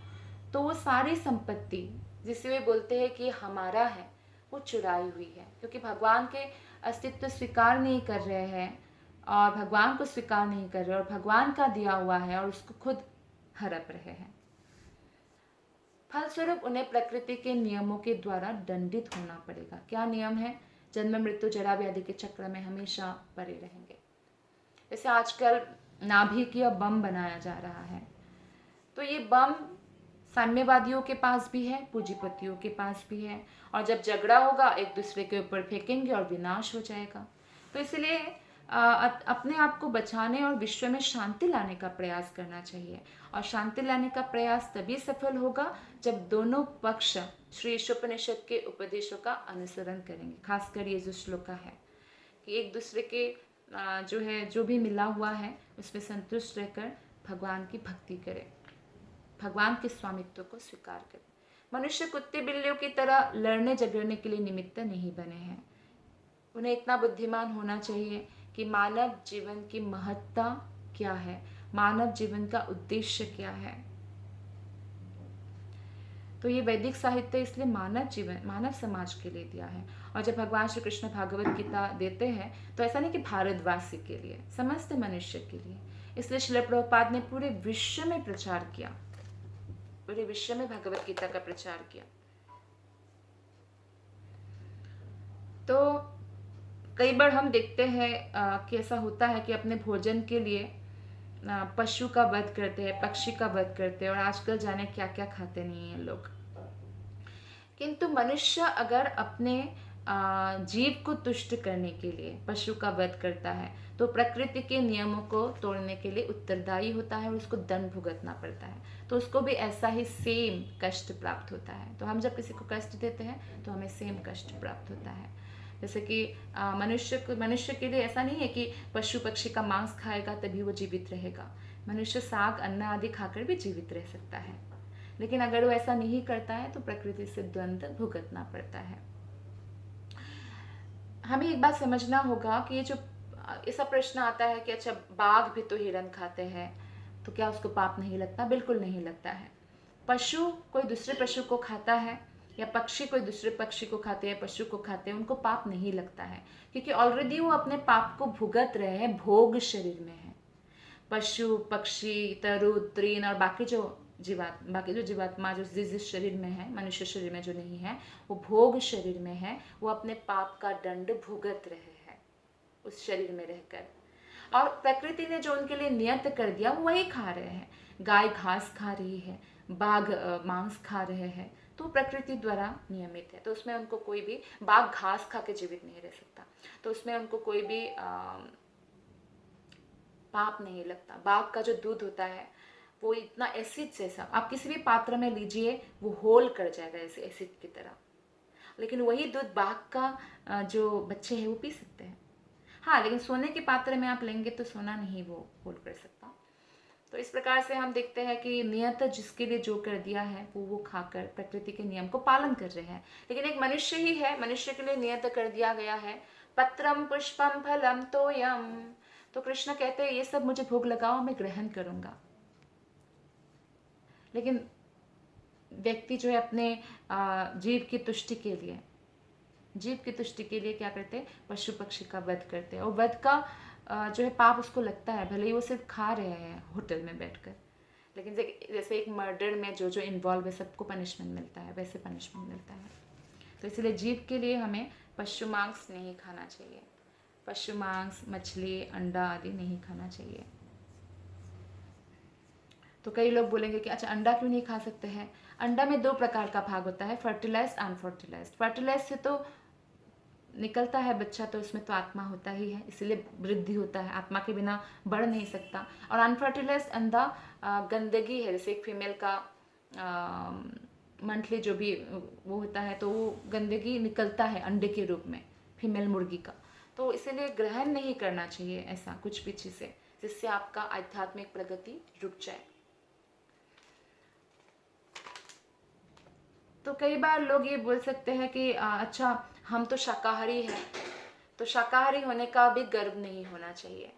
तो वो सारी संपत्ति जिसे वे बोलते हैं कि हमारा है, वो चुराई हुई है, क्योंकि भगवान के अस्तित्व स्वीकार नहीं कर रहे हैं और भगवान को स्वीकार नहीं कर रहे और भगवान का दिया हुआ है और उसको खुद हड़प रहे हैं। फलस्वरूप उन्हें प्रकृति के नियमों के द्वारा दंडित होना पड़ेगा। क्या नियम है? जन्म मृत्यु जरा व्याधि के चक्र में हमेशा पड़े रहेंगे। जैसे आजकल नाभिकीय बम बनाया जा रहा है, तो ये बम साम्यवादियों के पास भी है, पूंजीपतियों के पास भी है, और जब झगड़ा होगा एक दूसरे के ऊपर फेंकेंगे और विनाश हो जाएगा। तो इसलिए अपने आप को बचाने और विश्व में शांति लाने का प्रयास करना चाहिए, और शांति लाने का प्रयास तभी सफल होगा जब दोनों पक्ष श्री ईशोपनिषद के उपदेशों का अनुसरण करेंगे। खासकर ये जो श्लोका है कि एक दूसरे के जो भी मिला हुआ है उसमें संतुष्ट रहकर भगवान की भक्ति करें, भगवान के स्वामित्व को स्वीकार करें। मनुष्य कुत्ते बिल्लियों की तरह लड़ने झगड़ने के लिए निमित्त नहीं बने हैं। उन्हें इतना बुद्धिमान होना चाहिए कि मानव जीवन की महत्ता क्या है, मानव जीवन का उद्देश्य क्या है। तो ये वैदिक साहित्य इसलिए मानव समाज के लिए दिया है। और जब भगवान श्री कृष्ण भागवत गीता देते हैं तो ऐसा नहीं कि भारतवासी के लिए, समस्त मनुष्य के लिए। इसलिए श्रील प्रभुपाद ने पूरे विश्व में प्रचार किया, पूरे विश्व में भगवत गीता का प्रचार किया। तो कई बार हम देखते हैं कि ऐसा होता है कि अपने भोजन के लिए पशु का वध करते हैं, पक्षी का वध करते हैं, और आजकल जाने क्या क्या खाते नहीं हैं लोग। किंतु मनुष्य अगर अपने जीव को तुष्ट करने के लिए पशु का वध करता है तो प्रकृति के नियमों को तोड़ने के लिए उत्तरदायी होता है और उसको दंड भुगतना पड़ता है, तो उसको भी ऐसा ही सेम कष्ट प्राप्त होता है। तो हम जब किसी को कष्ट देते हैं तो हमें सेम कष्ट प्राप्त होता है। जैसे कि मनुष्य के लिए ऐसा नहीं है कि पशु पक्षी का मांस खाएगा तभी वो जीवित रहेगा। मनुष्य साग अन्न आदि खाकर भी जीवित रह सकता है, लेकिन अगर वो ऐसा नहीं करता है तो प्रकृति से द्वंद्व भुगतना पड़ता है। हमें एक बात समझना होगा कि ये जो ऐसा प्रश्न आता है कि अच्छा बाघ भी तो हिरण खाते हैं तो क्या उसको पाप नहीं लगता? बिल्कुल नहीं लगता है। पशु कोई दूसरे पशु को खाता है या पक्षी कोई दूसरे पक्षी को खाते हैं, पशु को खाते हैं, उनको पाप नहीं लगता है, क्योंकि ऑलरेडी वो अपने पाप को भुगत रहे हैं, भोग शरीर में है। पशु पक्षी तरु तृण और बाकी जो जीवात्मा जो जिस शरीर में है, मनुष्य शरीर में जो नहीं है, वो भोग शरीर में है, वो अपने पाप का दंड भुगत रहे हैं उस शरीर में रहकर। और प्रकृति ने जो उनके लिए नियत कर दिया वो वही खा रहे हैं। गाय घास खा रही है, बाघ मांस खा रहे हैं, तो प्रकृति द्वारा नियमित है, तो उसमें उनको कोई भी, बाघ घास खा के जीवित नहीं रह सकता, तो उसमें उनको कोई भी पाप नहीं लगता। बाघ का जो दूध होता है वो इतना एसिड जैसा, आप किसी भी पात्र में लीजिए वो होल कर जाएगा ऐसे एसिड की तरह, लेकिन वही दूध बाघ का जो बच्चे हैं वो पी सकते हैं। हाँ, लेकिन सोने के पात्र में आप लेंगे तो सोना नहीं वो होल कर सकता। तो इस प्रकार से हम देखते हैं कि नियत जिसके लिए जो कर दिया है वो खाकर प्रकृति के नियम को पालन कर रहे हैं। लेकिन एक मनुष्य ही है, मनुष्य के लिए नियत कर दिया गया है पत्रम पुष्पम फलम तोयम, तो कृष्ण कहते हैं ये सब मुझे भोग लगाओ, मैं ग्रहण करूंगा। लेकिन व्यक्ति जो है अपने जीव की तुष्टि के लिए क्या करते हैं? पशु पक्षी का वध करते हैं, और वध का जो है पाप उसको लगता है, भले ही वो सिर्फ खा रहे हैं होटल में बैठकर, लेकिन जैसे एक मर्डर में जो जो इन्वॉल्व है सबको पनिशमेंट मिलता है, वैसे पनिशमेंट मिलता है। तो इसलिए जीव के लिए हमें पशु मांस नहीं खाना चाहिए, पशु मांस, मछली, अंडा आदि नहीं खाना चाहिए। तो कई लोग बोलेंगे कि अच्छा अंडा क्यों नहीं खा सकते हैं? अंडा में 2 प्रकार का भाग होता है, फर्टिलाइज्ड, अनफर्टिलाइज्ड। फर्टिलाइज्ड से तो निकलता है बच्चा, तो उसमें तो आत्मा होता ही है, इसलिए वृद्धि होता है, आत्मा के बिना बढ़ नहीं सकता। और अनफर्टिलाइज्ड अंडा गंदगी है, जैसे एक फीमेल का मंथली जो भी वो होता है तो वो गंदगी निकलता है अंडे के रूप में फीमेल मुर्गी का, तो इसीलिए ग्रहण नहीं करना चाहिए ऐसा कुछ भी चीज़ से जिससे आपका आध्यात्मिक प्रगति रुक जाए। तो कई बार लोग ये बोल सकते हैं कि अच्छा हम तो शाकाहारी हैं, तो शाकाहारी होने का भी गर्व नहीं होना चाहिए,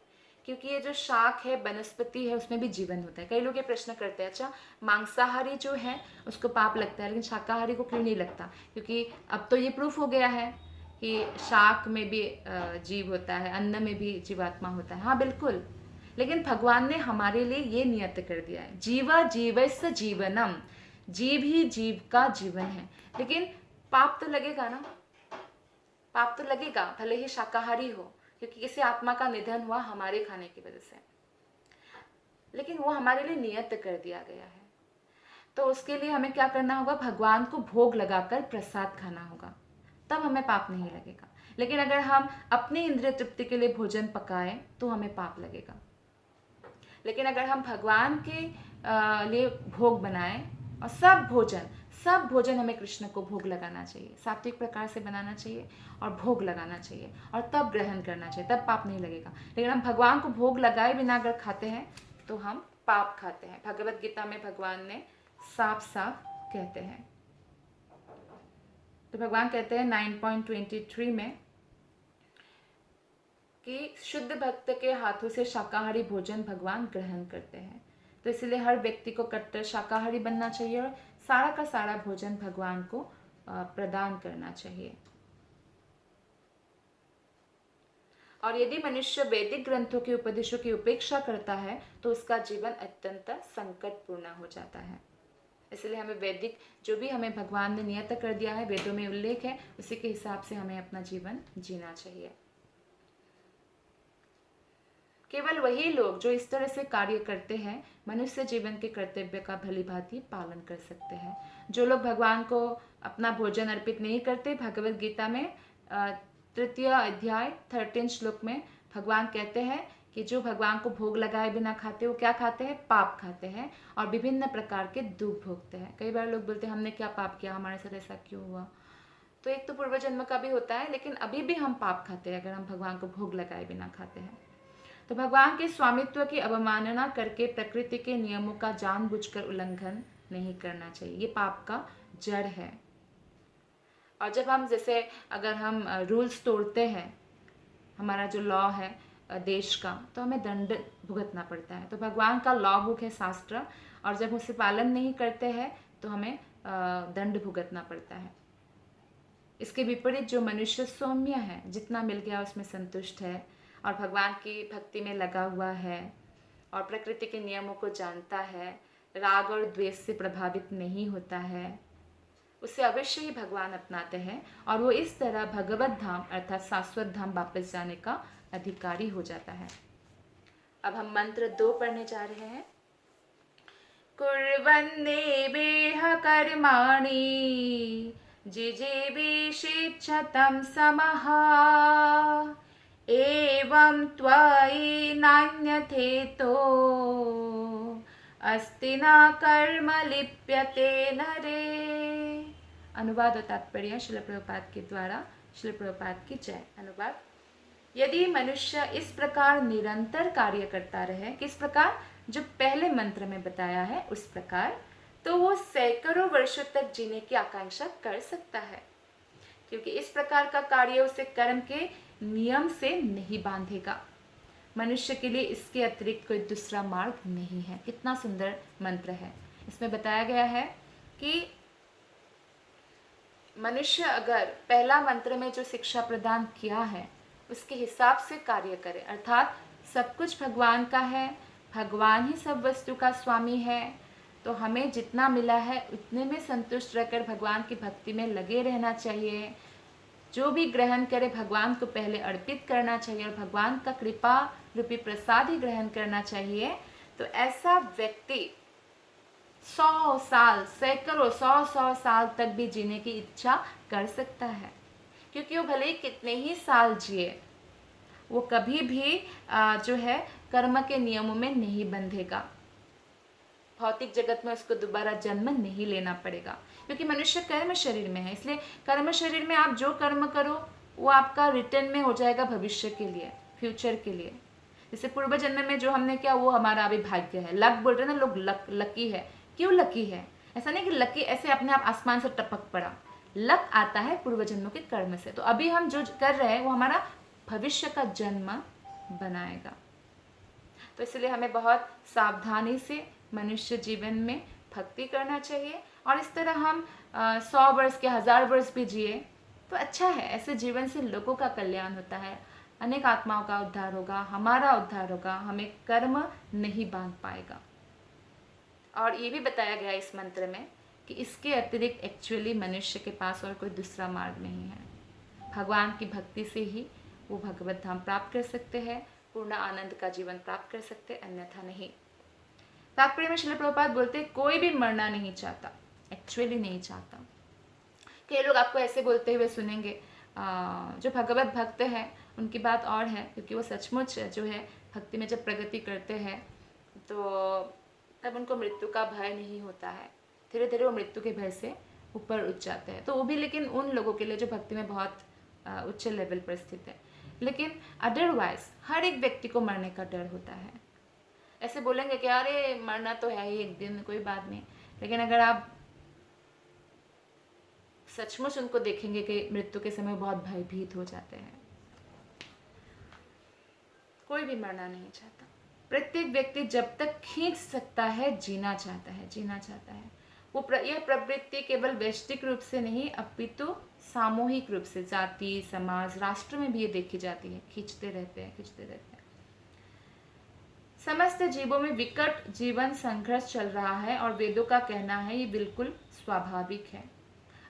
क्योंकि ये जो शाक है, वनस्पति है, उसमें भी जीवन होता है। कई लोग ये प्रश्न करते हैं अच्छा मांसाहारी जो है उसको पाप लगता है लेकिन शाकाहारी को क्यों नहीं लगता? क्योंकि अब तो ये प्रूफ हो गया है कि शाक में भी जीव होता है, अन्न में भी जीवात्मा होता है। हाँ बिल्कुल, लेकिन भगवान ने हमारे लिए ये नियत कर दिया है, जीवा जीवस्य जीवनम, जीव ही जीव का जीवन है। लेकिन पाप तो लगेगा ना, पाप तो लगेगा भले ही शाकाहारी हो, क्योंकि किसी आत्मा का निधन हुआ हमारे खाने की वजह से, लेकिन वो हमारे लिए नियत कर दिया गया है। तो उसके लिए हमें क्या करना होगा? भगवान को भोग लगाकर प्रसाद खाना होगा, तब हमें पाप नहीं लगेगा। लेकिन अगर हम अपनी इंद्रिय तृप्ति के लिए भोजन पकाएं तो हमें पाप लगेगा। लेकिन अगर हम भगवान के लिए भोग बनाएं, और सब भोजन हमें कृष्ण को भोग लगाना चाहिए, सात्विक प्रकार से बनाना चाहिए और भोग लगाना चाहिए, और तब ग्रहण करना चाहिए, तब पाप नहीं लगेगा। लेकिन हम भगवान को भोग लगाए बिना अगर खाते हैं तो हम पाप खाते हैं। भगवत गीता में भगवान ने साफ साफ कहते हैं। तो भगवान कहते हैं 9.23 में कि शुद्ध भक्त के हाथों से शाकाहारी भोजन भगवान ग्रहण करते हैं। तो इसलिए हर व्यक्ति को कट्टर शाकाहारी बनना चाहिए और सारा का सारा भोजन भगवान को प्रदान करना चाहिए। और यदि मनुष्य वैदिक ग्रंथों के उपदेशों की उपेक्षा करता है तो उसका जीवन अत्यंत संकटपूर्ण हो जाता है। इसलिए हमें वैदिक जो भी हमें भगवान ने नियत कर दिया है, वेदों में उल्लेख है, उसी के हिसाब से हमें अपना जीवन जीना चाहिए। केवल वही लोग जो इस तरह से कार्य करते हैं मनुष्य जीवन के कर्तव्य का भली भांति पालन कर सकते हैं। जो लोग भगवान को अपना भोजन अर्पित नहीं करते, भगवत गीता में तृतीय अध्याय 13 श्लोक में भगवान कहते हैं कि जो भगवान को भोग लगाए बिना खाते वो क्या खाते हैं, पाप खाते हैं और विभिन्न प्रकार के दुख भोगते हैं। कई बार लोग बोलते हैं हमने क्या पाप किया, हमारे साथ ऐसा क्यों हुआ। तो एक तो पूर्व जन्म का भी होता है, लेकिन अभी भी हम पाप खाते हैं अगर हम भगवान को भोग लगाए बिना खाते हैं। तो भगवान के स्वामित्व की अवमानना करके प्रकृति के नियमों का जानबूझकर उल्लंघन नहीं करना चाहिए, ये पाप का जड़ है। और जब हम जैसे अगर हम रूल्स तोड़ते हैं, हमारा जो लॉ है देश का, तो हमें दंड भुगतना पड़ता है। तो भगवान का लॉ बुक है शास्त्र, और जब उसे पालन नहीं करते हैं तो हमें दंड भुगतना पड़ता है। इसके विपरीत जो मनुष्य सौम्य है, जितना मिल गया उसमें संतुष्ट है और भगवान की भक्ति में लगा हुआ है और प्रकृति के नियमों को जानता है, राग और द्वेष से प्रभावित नहीं होता है, उसे अवश्य ही भगवान अपनाते हैं और वो इस तरह भगवत धाम अर्थात शाश्वत धाम वापस जाने का अधिकारी हो जाता है। अब हम मंत्र 2 पढ़ने जा रहे हैं। कुर्वन्नेवेह कर्माणि जिजीविषेच्छतं समः एवं त्वयि नान्यथेतो अस्ति न कर्म लिप्यते नरे। अनुवाद और तात्पर्य श्रील प्रभुपाद के द्वारा। श्रील प्रभुपाद की जय। अनुवाद: यदि मनुष्य इस प्रकार निरंतर कार्य करता रहे, किस प्रकार, जो पहले मंत्र में बताया है उस प्रकार, तो वो सैकड़ों वर्षों तक जीने की आकांक्षा कर सकता है, क्योंकि इस प्रकार का कार्य उसे कर्म के नियम से नहीं बांधेगा। मनुष्य के लिए इसके अतिरिक्त कोई दूसरा मार्ग नहीं है। कितना सुंदर मंत्र है। इसमें बताया गया है कि मनुष्य अगर पहला मंत्र में जो शिक्षा प्रदान किया है उसके हिसाब से कार्य करे, अर्थात सब कुछ भगवान का है, भगवान ही सब वस्तु का स्वामी है, तो हमें जितना मिला है उतने में संतुष्ट रहकर भगवान की भक्ति में लगे रहना चाहिए। जो भी ग्रहण करे भगवान को पहले अर्पित करना चाहिए और भगवान का कृपा रूपी प्रसाद ही ग्रहण करना चाहिए। तो ऐसा व्यक्ति 100 साल, सैकड़ों 100 साल तक भी जीने की इच्छा कर सकता है, क्योंकि वो भले ही कितने ही साल जिए, वो कभी भी जो है कर्म के नियमों में नहीं बंधेगा। भौतिक जगत में उसको दोबारा जन्म नहीं लेना पड़ेगा, क्योंकि मनुष्य कर्म शरीर में है। इसलिए कर्म शरीर में आप जो कर्म करो वो आपका रिटर्न में हो जाएगा भविष्य के लिए, फ्यूचर के लिए। जैसे पूर्व जन्म में जो हमने किया वो हमारा अभी भाग्य है। लक बोल रहे हैं ना लोग, लकी है। क्यों लकी है? ऐसा नहीं कि लकी ऐसे अपने आप आसमान से टपक पड़ा। लक आता है पूर्व जन्मों के कर्म से। तो अभी हम जो कर रहे हैं वो हमारा भविष्य का जन्म बनाएगा। तो इसलिए हमें बहुत सावधानी से मनुष्य जीवन में भक्ति करना चाहिए, और इस तरह हम 100 वर्ष के 1000 वर्ष भी जिए तो अच्छा है। ऐसे जीवन से लोगों का कल्याण होता है, अनेक आत्माओं का उद्धार होगा, हमारा उद्धार होगा, हमें कर्म नहीं बांध पाएगा। और ये भी बताया गया इस मंत्र में कि इसके अतिरिक्त एक्चुअली मनुष्य के पास और कोई दूसरा मार्ग नहीं है। भगवान की भक्ति से ही वो भगवत धाम प्राप्त कर सकते हैं, पूर्ण आनंद का जीवन प्राप्त कर सकते, अन्यथा नहीं। तात्पर्य में श्रील प्रभुपाद बोलते कोई भी मरना नहीं चाहता, एक्चुअली नहीं चाहता। कई लोग आपको ऐसे बोलते हुए सुनेंगे, जो भगवत भक्त हैं उनकी बात और है, क्योंकि वो सचमुच जो है भक्ति में जब प्रगति करते हैं तो तब उनको मृत्यु का भय नहीं होता है। धीरे धीरे वो मृत्यु के भय से ऊपर उठ जाते हैं। तो वो भी लेकिन उन लोगों के लिए जो भक्ति में बहुत उच्च लेवल पर स्थित है। लेकिन अदरवाइज हर एक व्यक्ति को मरने का डर होता है। ऐसे बोलेंगे कि अरे मरना तो है ही एक दिन, कोई बात नहीं, लेकिन अगर आप सचमुच उनको देखेंगे कि मृत्यु के समय बहुत भयभीत हो जाते हैं। कोई भी मरना नहीं चाहता। प्रत्येक व्यक्ति जब तक खींच सकता है जीना चाहता है, जीना चाहता है। वो यह प्रवृत्ति केवल वैश्विक रूप से नहीं अपितु सामूहिक रूप से जाति, समाज, राष्ट्र में भी ये देखी जाती है। खींचते रहते हैं, खींचते रहते हैं। समस्त जीवों में विकट जीवन संघर्ष चल रहा है और वेदों का कहना है ये बिल्कुल स्वाभाविक है।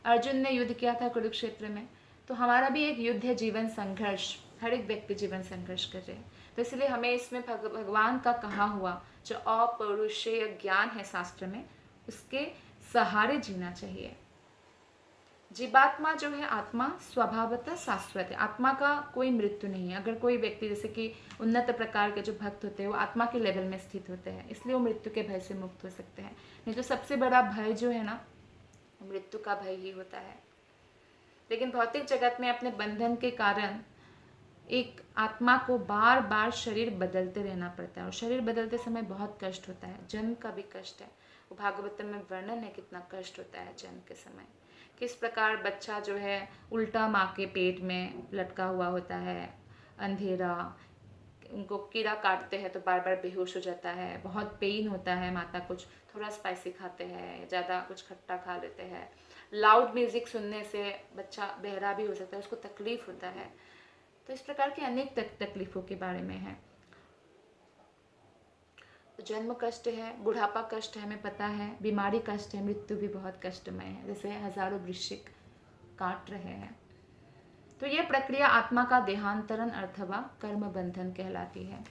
अर्जुन ने युद्ध किया था कुरुक्षेत्र में, तो हमारा भी एक युद्ध है, जीवन संघर्ष। हर एक व्यक्ति जीवन संघर्ष कर रहे हैं। तो इसलिए हमें इसमें भगवान का कहा हुआ जो अपौरुषेय ज्ञान है शास्त्र में, उसके सहारे जीना चाहिए। जीवात्मा जो है, आत्मा स्वभावतः शाश्वत है। आत्मा का कोई मृत्यु नहीं है। अगर कोई व्यक्ति जैसे कि उन्नत प्रकार के जो भक्त होते हैं वो आत्मा के लेवल में स्थित होते हैं, इसलिए वो मृत्यु के भय से मुक्त हो सकते हैं। नहीं तो सबसे बड़ा भय जो है ना, मृत्यु का भय ही होता है। लेकिन भौतिक जगत में अपने बंधन के कारण एक आत्मा को बार बार शरीर बदलते रहना पड़ता है, और शरीर बदलते समय बहुत कष्ट होता है। जन्म का भी कष्ट है, वो भागवतम में वर्णन है कितना कष्ट होता है जन्म के समय। किस प्रकार बच्चा जो है उल्टा माँ के पेट में लटका हुआ होता है, अंधेरा, उनको कीड़ा काटते हैं तो बार बार बेहोश हो जाता है, बहुत पेन होता है। माता कुछ थोड़ा स्पाइसी खाते हैं, ज़्यादा कुछ खट्टा खा लेते हैं, लाउड म्यूजिक सुनने से बच्चा बहरा भी हो सकता है, उसको तकलीफ होता है। तो इस प्रकार की अनेक तकलीफों के बारे में है। तो जन्म कष्ट है, बुढ़ापा कष्ट है, हमें पता है, बीमारी कष्ट है, मृत्यु भी बहुत कष्टमय है, जैसे हजारों वृश्चिक काट रहे हैं। तो ये प्रक्रिया आत्मा का देहांतरण अथवा कर्म बंधन कहलाती है।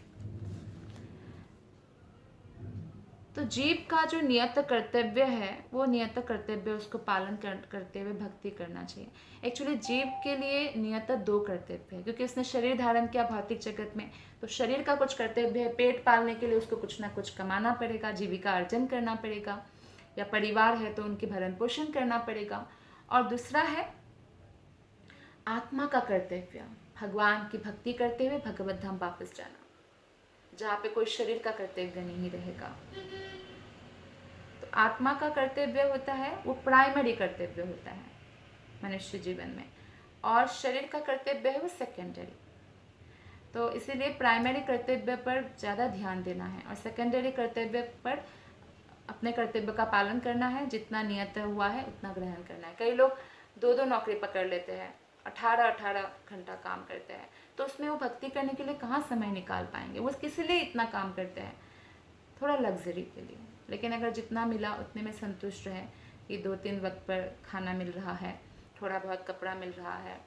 तो जीव का जो नियत कर्तव्य है, वो नियत कर्तव्य उसको पालन करते हुए भक्ति करना चाहिए। एक्चुअली जीव के लिए नियत 2 कर्तव्य है, क्योंकि उसने शरीर धारण किया भौतिक जगत में, तो शरीर का कुछ कर्तव्य है, पेट पालने के लिए उसको कुछ ना कुछ कमाना पड़ेगा, जीविका अर्जन करना पड़ेगा, या परिवार है तो उनकी भरण पोषण करना पड़ेगा। और दूसरा है आत्मा का कर्तव्य, भगवान की भक्ति करते हुए भगवत धाम वापस जाना, जहाँ पे कोई शरीर का कर्तव्य नहीं रहेगा। तो आत्मा का कर्तव्य होता है, वो प्राइमरी कर्तव्य होता है मनुष्य जीवन में, और शरीर का कर्तव्य है वो सेकेंडरी। तो इसीलिए प्राइमरी कर्तव्य पर ज़्यादा ध्यान देना है, और सेकेंडरी कर्तव्य पर अपने कर्तव्य का पालन करना है, जितना नियत हुआ है उतना ग्रहण करना है। कई लोग 2-2 नौकरी पकड़ लेते हैं, 18-18 घंटा काम करते हैं, तो उसमें वो भक्ति करने के लिए कहाँ समय निकाल पाएंगे। वो किस लिए इतना काम करते हैं? थोड़ा लग्जरी के लिए। लेकिन अगर जितना मिला उतने में संतुष्ट रहे, कि 2-3 वक्त पर खाना मिल रहा है, थोड़ा बहुत कपड़ा मिल रहा है,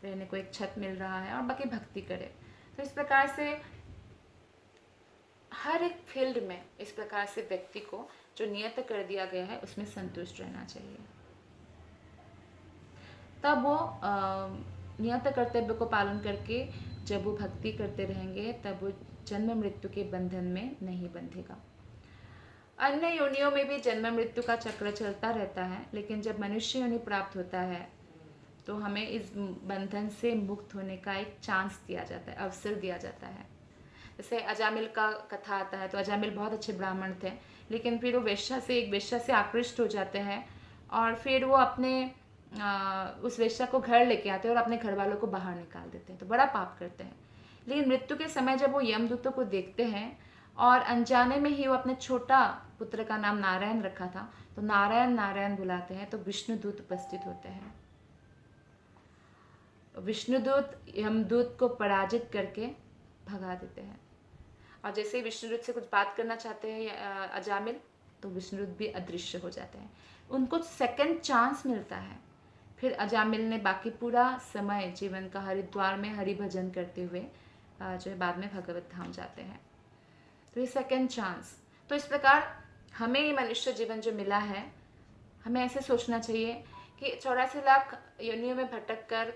रहने को एक छत मिल रहा है, और बाकी भक्ति करे। तो इस प्रकार से हर एक फील्ड में इस प्रकार से व्यक्ति को जो नियत कर दिया गया है उसमें संतुष्ट रहना चाहिए। तब वो नियत कर्तव्य को पालन करके जब वो भक्ति करते रहेंगे, तब वो जन्म मृत्यु के बंधन में नहीं बंधेगा। अन्य योनियों में भी जन्म मृत्यु का चक्र चलता रहता है, लेकिन जब मनुष्य योनि प्राप्त होता है तो हमें इस बंधन से मुक्त होने का एक चांस दिया जाता है, अवसर दिया जाता है। जैसे अजामिल का कथा आता है, तो अजामिल बहुत अच्छे ब्राह्मण थे, लेकिन फिर वो एक वेश्या से आकृष्ट हो जाते हैं, और फिर वो अपने उस वेश्या को घर लेके आते हैं और अपने घर वालों को बाहर निकाल देते हैं, तो बड़ा पाप करते हैं। लेकिन मृत्यु के समय जब वो यमदूतों को देखते हैं, और अनजाने में ही वो अपने छोटा पुत्र का नाम नारायण रखा था, तो नारायण नारायण बुलाते हैं, तो विष्णुदूत उपस्थित होते हैं। विष्णुदूत यमदूत को पराजित करके भगा देते हैं, और जैसे ही विष्णुदूत से कुछ बात करना चाहते हैं अजामिल, तो विष्णुदूत भी अदृश्य हो जाते हैं। उनको सेकंड चांस मिलता है। फिर अजामिल ने बाकी पूरा समय जीवन का हरिद्वार में हरि भजन करते हुए जो है बाद में भगवत धाम जाते हैं। तो ये सेकंड चांस। तो इस प्रकार हमें ये मनुष्य जीवन जो मिला है, हमें ऐसे सोचना चाहिए कि 84 लाख योनियों में भटक कर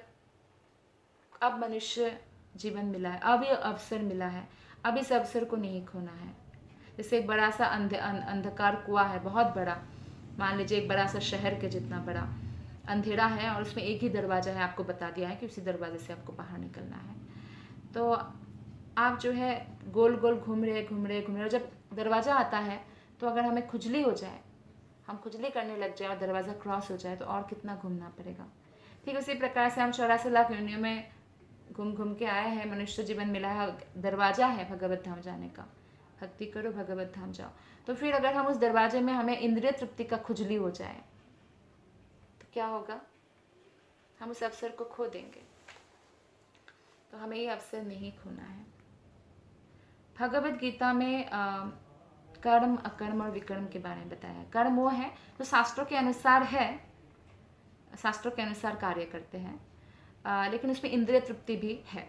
अब मनुष्य जीवन मिला है, अब ये अवसर मिला है, अब इस अवसर को नहीं खोना है। जैसे एक बड़ा सा अंधकार कुआं है, बहुत बड़ा, मान लीजिए एक बड़ा सा शहर के जितना बड़ा अंधेरा है, और उसमें एक ही दरवाज़ा है, आपको बता दिया है कि उसी दरवाजे से आपको बाहर निकलना है। तो आप जो है गोल गोल घूम रहे, और जब दरवाज़ा आता है तो अगर हमें खुजली हो जाए, हम खुजली करने लग जाए और दरवाज़ा क्रॉस हो जाए, तो और कितना घूमना पड़ेगा। ठीक उसी प्रकार से हम 84 लाख योनियों में घूम के आए हैं, मनुष्य जीवन मिला है, दरवाज़ा है भगवत धाम जाने का, भक्ति करो भगवत धाम जाओ। तो फिर अगर हम उस दरवाजे में हमें इंद्रिय तृप्ति का खुजली हो जाए तो क्या होगा? हम उस अवसर को खो देंगे। तो हमें ये अवसर नहीं खोना है। भगवत गीता में कर्म, अकर्म और विकर्म के बारे में बताया है। कर्म वो है जो शास्त्रों के अनुसार है, शास्त्रों के अनुसार कार्य करते हैं, लेकिन उसमें इंद्रिय तृप्ति भी है।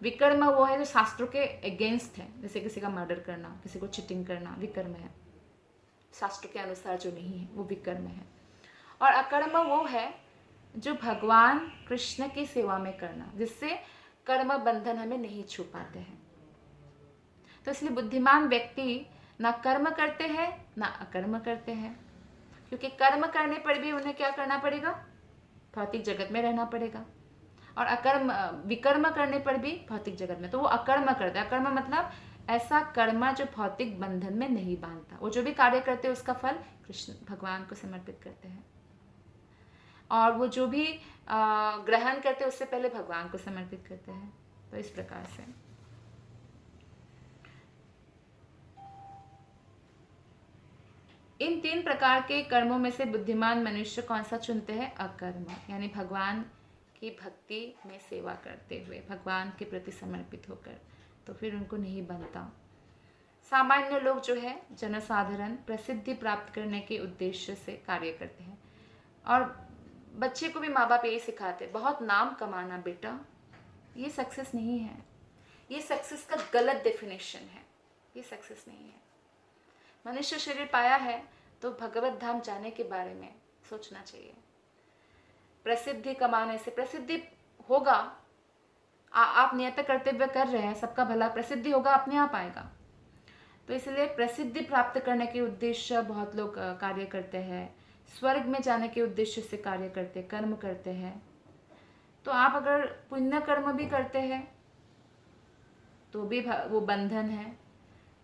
विकर्म वो है जो शास्त्रों के अगेंस्ट है, जैसे किसी का मर्डर करना, किसी को चीटिंग करना, विकर्म है। शास्त्र के अनुसार जो नहीं है वो विकर्म है। और अकर्म वो है जो भगवान कृष्ण की सेवा में करना, जिससे कर्म बंधन हमें नहीं छू पाते हैं। तो इसलिए बुद्धिमान व्यक्ति ना कर्म करते हैं ना अकर्म करते हैं, क्योंकि कर्म करने पर भी उन्हें क्या करना पड़ेगा, भौतिक जगत में रहना पड़ेगा, और अकर्म विकर्म करने पर भी भौतिक जगत में। तो वो अकर्म करते हैं। अकर्म मतलब ऐसा कर्म जो भौतिक बंधन में नहीं बांधता। वो जो भी कार्य करते हैं उसका फल कृष्ण भगवान को समर्पित करते हैं, और वो जो भी ग्रहण करते हैं उससे पहले भगवान को समर्पित करते हैं। तो इस प्रकार से इन 3 प्रकार के कर्मों में से बुद्धिमान मनुष्य कौन सा चुनते हैं? अकर्म, यानी भगवान की भक्ति में सेवा करते हुए, भगवान के प्रति समर्पित होकर, तो फिर उनको नहीं बनता। सामान्य लोग जो है, जनसाधारण, प्रसिद्धि प्राप्त करने के उद्देश्य से कार्य करते हैं। और बच्चे को भी माँ बाप यही सिखाते हैं, बहुत नाम कमाना बेटा, ये सक्सेस नहीं है। ये सक्सेस का गलत डेफिनेशन है, ये सक्सेस नहीं है। मनुष्य शरीर पाया है तो भगवत धाम जाने के बारे में सोचना चाहिए। प्रसिद्धि कमाने से प्रसिद्धि होगा, आप नियत कर्तव्य कर रहे हैं, सबका भला, प्रसिद्धि होगा, अपने आप आएगा। तो इसलिए प्रसिद्धि प्राप्त करने के उद्देश्य बहुत लोग कार्य करते हैं, स्वर्ग में जाने के उद्देश्य से कार्य करते, कर्म करते हैं। तो आप अगर पुण्य कर्म भी करते हैं तो भी वो बंधन है,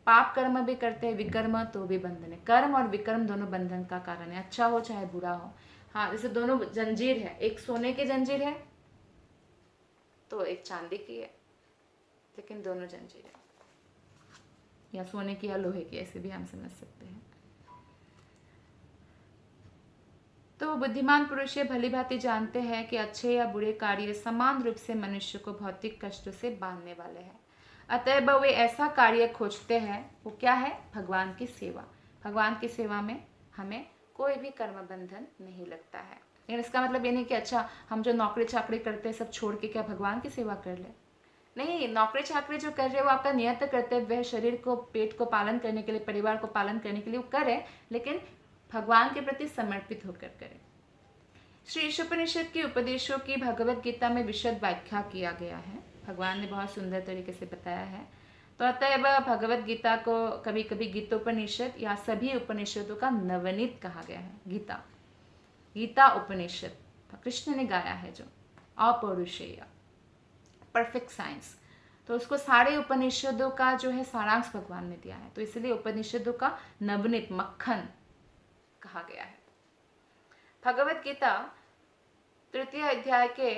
पाप कर्म भी करते हैं, विकर्म, तो भी बंधन है। कर्म और विकर्म दोनों बंधन का कारण है, अच्छा हो चाहे बुरा हो। हाँ, जैसे दोनों जंजीर है, एक सोने की जंजीर है तो एक चांदी की है, लेकिन दोनों जंजीर है, या सोने की या लोहे की, ऐसे भी हम समझ सकते हैं। तो बुद्धिमान पुरुष ये भली भांति जानते हैं कि अच्छे या बुरे कार्य समान रूप से मनुष्य को भौतिक कष्ट से बांधने वाले हैं। अतएव वे ऐसा कार्य खोजते हैं, वो क्या है? भगवान की सेवा। भगवान की सेवा में हमें कोई भी कर्म बंधन नहीं लगता है। लेकिन इसका मतलब ये नहीं कि अच्छा हम जो नौकरी चाकरी करते हैं सब छोड़ के क्या भगवान की सेवा कर ले। नहीं, नौकरी चाकरी जो कर रहे हैं वो आपका नियत कर्तव्य है, शरीर को, पेट को पालन करने के लिए, परिवार को पालन करने के लिए वो करे, लेकिन भगवान के प्रति समर्पित होकर करें। श्री ईशोपनिषद के उपदेशों की भगवत गीता में विशद व्याख्या किया गया है। भगवान ने बहुत सुंदर तरीके से बताया है। तो अतएव भगवत गीता को कभी कभी गीतोपनिषद या सभी उपनिषदों का नवनीत कहा गया है। गीता, गीता उपनिषद कृष्ण ने गाया है, जो अपौरुषेय, परफेक्ट साइंस, तो उसको सारे उपनिषदों का जो है सारांश भगवान ने दिया है। तो इसलिए उपनिषदों का नवनीत, मक्खन कहा गया है। भगवत गीता 3 अध्याय के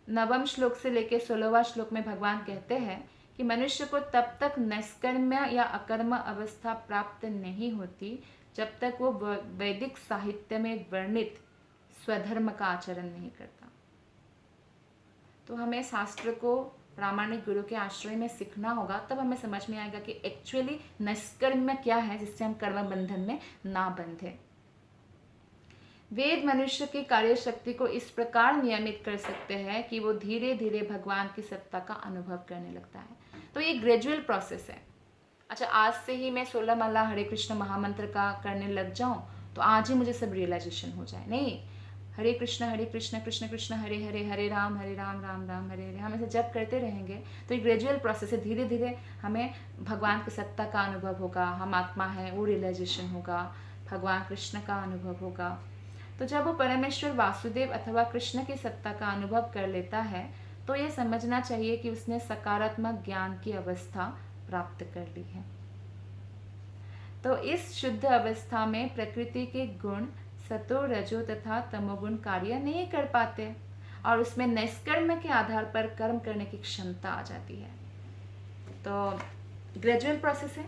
9वें श्लोक से लेकर 16वां श्लोक में भगवान कहते हैं कि मनुष्य को तब तक नैष्कर्म्य या अकर्म अवस्था प्राप्त नहीं होती जब तक वो वैदिक साहित्य में वर्णित स्वधर्म का आचरण नहीं करता। तो हमें शास्त्र को प्रामाणिक गुरु के आश्रय में सीखना होगा, तब हमें समझ में आएगा कि एक्चुअली नैष्कर्म्य क्या है, जिससे हम कर्म बंधन में ना बंधे। वेद मनुष्य की कार्य शक्ति को इस प्रकार नियमित कर सकते हैं कि वो धीरे धीरे भगवान की सत्ता का अनुभव करने लगता है। तो ये ग्रेजुअल प्रोसेस है। अच्छा, आज से ही मैं 16 माला हरे कृष्ण महामंत्र का करने लग जाऊं तो आज ही मुझे सब रियलाइजेशन हो जाए, नहीं। हरे कृष्ण कृष्ण कृष्ण हरे हरे, हरे राम राम राम हरे हरे, हम ऐसे जब करते रहेंगे तो ये ग्रेजुअल प्रोसेस है। धीरे धीरे हमें भगवान की सत्ता का अनुभव होगा, हम आत्मा है वो रियलाइजेशन होगा, भगवान कृष्ण का अनुभव होगा। तो जब वो परमेश्वर वासुदेव अथवा कृष्ण की सत्ता का अनुभव कर लेता है तो ये समझना चाहिए कि उसने सकारात्मक ज्ञान की अवस्था प्राप्त कर ली है। तो इस शुद्ध अवस्था में प्रकृति के गुण सतो, रजो तथा तमोगुण कार्य नहीं कर पाते और उसमें नैष्कर्म्य के आधार पर कर्म करने की क्षमता आ जाती है। तो ग्रेजुअल प्रोसेस है।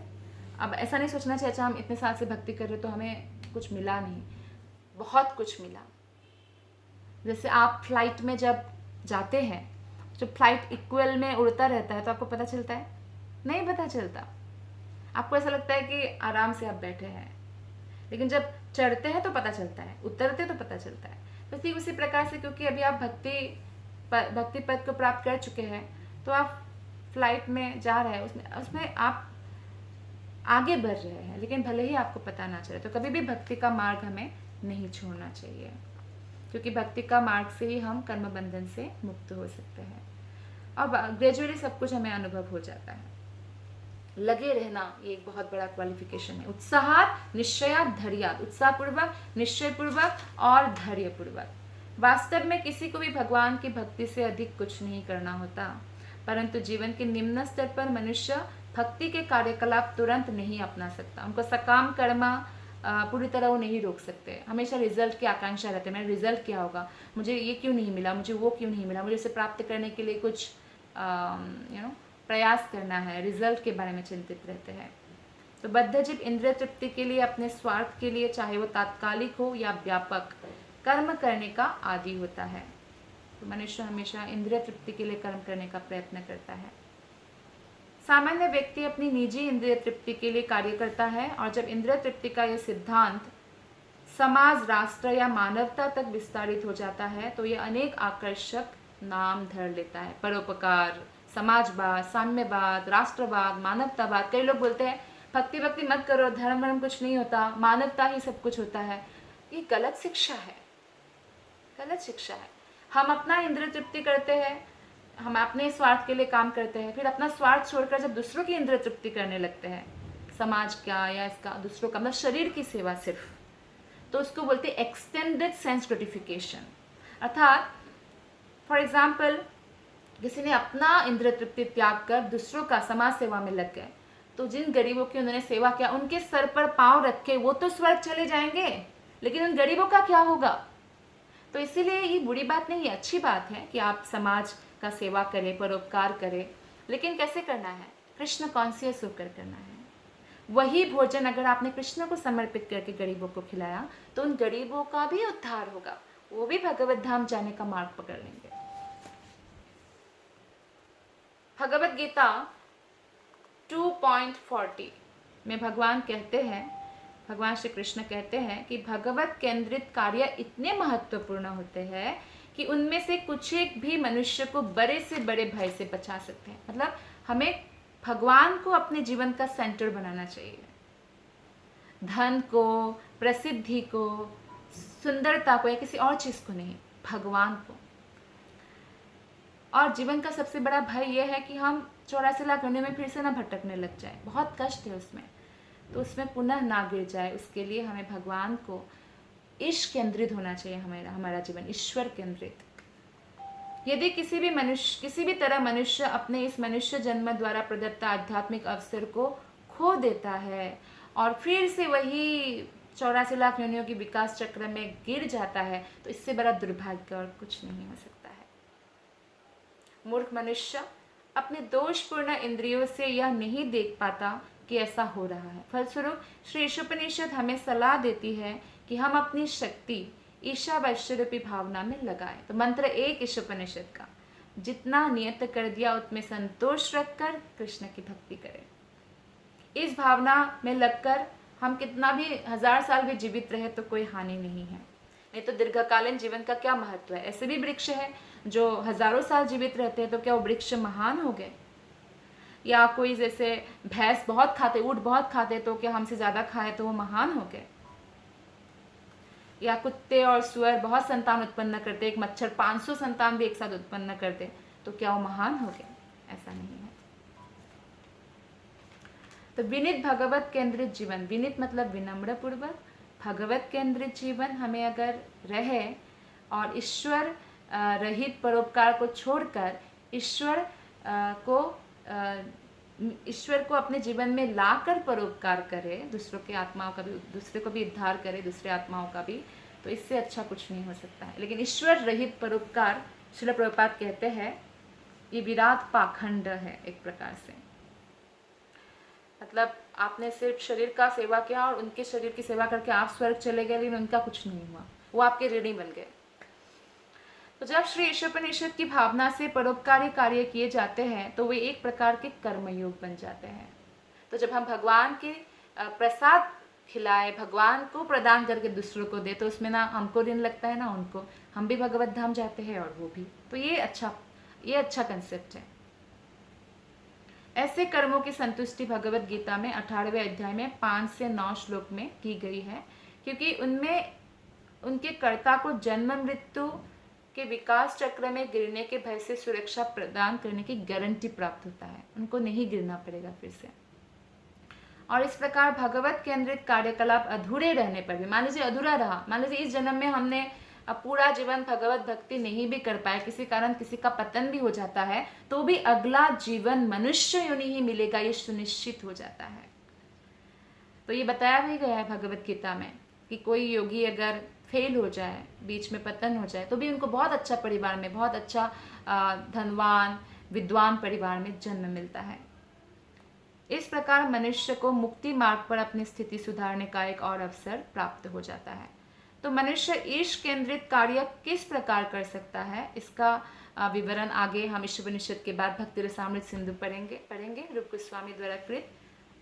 अब ऐसा नहीं सोचना चाहिए अच्छा हम इतने साल से भक्ति कर रहे तो हमें कुछ मिला नहीं, बहुत कुछ मिला। जैसे आप फ्लाइट में जब जाते हैं, जब फ्लाइट इक्वल में उड़ता रहता है तो आपको पता चलता है? नहीं पता चलता। आपको ऐसा लगता है कि आराम से आप बैठे हैं, लेकिन जब चढ़ते हैं तो पता चलता है, उतरते तो पता चलता है। तो ठीक उसी प्रकार से क्योंकि अभी आप भक्ति पद को प्राप्त कर चुके हैं तो आप फ्लाइट में जा रहे हैं, उसमें आप आगे बढ़ रहे हैं, लेकिन भले ही आपको पता ना चले। तो कभी भी भक्ति का मार्ग हमें नहीं छोड़ना चाहिए। क्योंकि भक्ति का मार्ग से ही हम कर्म बंधन से मुक्त हो सकते हैं और ग्रेजुअली सब कुछ हमें अनुभव हो जाता है। लगे रहना ये एक बहुत बड़ा क्वालिफिकेशन है। उत्साहात निश्चयात धैर्यात, उत्साहपूर्वक, निश्चयपूर्वक और धैर्यपूर्वक। वास्तव में किसी को भी भगवान की भक्ति से अधिक कुछ नहीं करना होता, परंतु जीवन के निम्न स्तर पर मनुष्य भक्ति के कार्यकलाप तुरंत नहीं अपना सकता। उनको सकाम कर्मा पूरी तरह वो नहीं रोक सकते। हमेशा रिजल्ट की आकांक्षा रहती है, मेरा रिजल्ट क्या होगा, मुझे ये क्यों नहीं मिला, मुझे वो क्यों नहीं मिला, मुझे इसे प्राप्त करने के लिए कुछ प्रयास करना है, रिजल्ट के बारे में चिंतित रहते हैं। तो बद्धजीव इंद्रिय तृप्ति के लिए, अपने स्वार्थ के लिए, चाहे वो तात्कालिक हो या व्यापक, कर्म करने का आदी होता है। तो मनुष्य हमेशा इंद्रिय तृप्ति के लिए कर्म करने का प्रयत्न करता है। सामान्य व्यक्ति अपनी निजी इंद्रिय तृप्ति के लिए कार्य करता है, और जब इंद्रिय तृप्ति का यह सिद्धांत समाज, राष्ट्र या मानवता तक विस्तारित हो जाता है तो यह अनेक आकर्षक नाम धर लेता है। परोपकार, समाजवाद, साम्यवाद, राष्ट्रवाद, मानवतावाद। कई लोग बोलते हैं भक्ति भक्ति मत करो, धर्म वर्म कुछ नहीं होता, मानवता ही सब कुछ होता है। ये गलत शिक्षा है, गलत शिक्षा है। हम अपना इंद्रिय तृप्ति करते हैं, हम अपने स्वार्थ के लिए काम करते हैं, फिर अपना स्वार्थ छोड़कर जब दूसरों की इंद्रिय तृप्ति करने लगते हैं, समाज का या इसका दूसरों का मतलब शरीर की सेवा सिर्फ, तो उसको बोलते हैं एक्सटेंडेड सेंस ग्रेटिफिकेशन। अर्थात फॉर एग्जाम्पल किसी ने अपना इंद्रिय तृप्ति त्याग कर दूसरों का समाज सेवा में लग गए, तो जिन गरीबों की उन्होंने सेवा किया उनके सर पर पांव रखे, वो तो स्वर्ग चले जाएंगे, लेकिन उन गरीबों का क्या होगा। तो इसीलिए ये बुरी बात नहीं है, अच्छी बात है कि आप समाज का सेवा करें, परोपकार करें, लेकिन कैसे करना है, कृष्ण कॉन्शियस होकर करना है। वही भोजन अगर आपने कृष्ण को समर्पित करके गरीबों को खिलाया तो उन गरीबों का भी उद्धार होगा, वो भी भगवत धाम जाने का मार्ग पकड़ लेंगे। भगवत गीता 2.40 में भगवान कहते हैं, भगवान श्री कृष्ण कहते हैं कि भगवत केंद्रित कार्य इतने महत्वपूर्ण होते हैं कि उनमें से कुछ एक भी मनुष्य को बड़े से बड़े भय से बचा सकते हैं। मतलब हमें भगवान को अपने जीवन का सेंटर बनाना चाहिए, धन को, प्रसिद्धि को, सुंदरता को या किसी और चीज को नहीं, भगवान को। और जीवन का सबसे बड़ा भय यह है कि हम 84 लाख योनियों में फिर से ना भटकने लग जाए, बहुत कष्ट है उसमें, तो उसमें पुनः ना गिर जाए। उसके लिए हमें भगवान को ईश केंद्रित होना चाहिए, हमारा जीवन ईश्वर केंद्रित। यदि किसी भी तरह मनुष्य अपने इस मनुष्य जन्म द्वारा प्रदत्त आध्यात्मिक अवसर को खो देता है और फिर से वही 84 लाख योनियों की विकास चक्र में गिर जाता है, तो इससे बड़ा दुर्भाग्य और कुछ नहीं हो सकता है। मूर्ख मनुष्य अपने दोषपूर्ण इंद्रियों से यह नहीं देख पाता कि ऐसा हो रहा है। फलस्वरूप श्री ईशोपनिषद हमें सलाह देती है कि हम अपनी शक्ति ईशावास्य रूपी भावना में लगाएं। तो मंत्र 1 ईशोपनिषद का, जितना नियत कर दिया उतमें संतोष रखकर कृष्ण की भक्ति करें। इस भावना में लगकर हम कितना भी 1000 साल भी जीवित रहे तो कोई हानि नहीं है। नहीं तो दीर्घकालीन जीवन का क्या महत्व है। ऐसे भी वृक्ष है जो हजारों साल जीवित रहते हैं, तो क्या वो वृक्ष महान हो गए? या कोई जैसे भैंस बहुत खाते, ऊंट बहुत खाते, तो क्या हमसे ज्यादा खाए तो वो महान हो गए? या कुत्ते और सुअर बहुत संतान उत्पन्न करते, एक मच्छर 500 संतान भी एक साथ उत्पन्न करते, तो क्या वो महान हो गए? ऐसा नहीं है। तो विनित भगवत केंद्रित जीवन, विनित मतलब विनम्र पूर्वक, भगवत केंद्रित जीवन हमें अगर रहे और ईश्वर रहित परोपकार को छोड़कर ईश्वर को अपने जीवन में लाकर परोपकार करे, दूसरों के आत्माओं का भी, दूसरे को भी उद्धार करे, दूसरे आत्माओं का भी, तो इससे अच्छा कुछ नहीं हो सकता है। लेकिन ईश्वर रहित परोपकार, श्रील प्रभुपाद कहते हैं, ये विराट पाखंड है एक प्रकार से। मतलब आपने सिर्फ शरीर का सेवा किया और उनके शरीर की सेवा करके आप स्वर्ग चले गए, लेकिन उनका कुछ नहीं हुआ, वो आपके ऋणी बन गए। तो जब श्री ईशोपनिषद की भावना से परोपकारी कार्य किए जाते हैं तो वे एक प्रकार के कर्मयोग बन जाते हैं। तो जब हम भगवान के प्रसाद खिलाए, भगवान को प्रदान करके दूसरों को दे, तो उसमें ना हमको ऋण लगता है ना उनको, हम भी भगवत धाम जाते हैं और वो भी। तो ये अच्छा कंसेप्ट है। ऐसे कर्मों की संतुष्टि भगवत गीता में 18वें अध्याय में 5 से 9 श्लोक में की गई है, क्योंकि उनमें उनके कर्ता को जन्म मृत्यु के विकास चक्र में गिरने के भय से सुरक्षा प्रदान करने की गारंटी प्राप्त होता है, उनको नहीं गिरना पड़ेगा फिर से। और इस प्रकार भगवत केंद्रित कार्यकलाप अधूरे रहने पर भी, मान लीजिए अधूरा रहा, मान लीजिए इस जन्म में हमने अब पूरा जीवन भगवत भक्ति नहीं भी कर पाए, किसी कारण किसी का पतन भी हो जाता है, तो भी अगला जीवन मनुष्य योनि ही मिलेगा, ये सुनिश्चित हो जाता है। तो ये बताया भी गया है भगवत गीता में कि कोई योगी अगर फेल हो जाए, बीच में पतन हो जाए, तो भी उनको बहुत अच्छा परिवार में, बहुत अच्छा धनवान विद्वान परिवार में जन्म मिलता है। इस प्रकार मनुष्य को मुक्ति मार्ग पर अपनी स्थिति सुधारने का एक और अवसर प्राप्त हो जाता है। तो मनुष्य ईश केंद्रित कार्य किस प्रकार कर सकता है, इसका विवरण आगे हम ईशोपनिषद के बाद भक्ति रसामृत सिंधु पढ़ेंगे रूप गोस्वामी द्वारा कृत,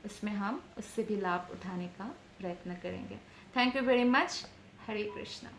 उसमें हम उससे भी लाभ उठाने का प्रयत्न करेंगे। Thank you very much. Hare Krishna.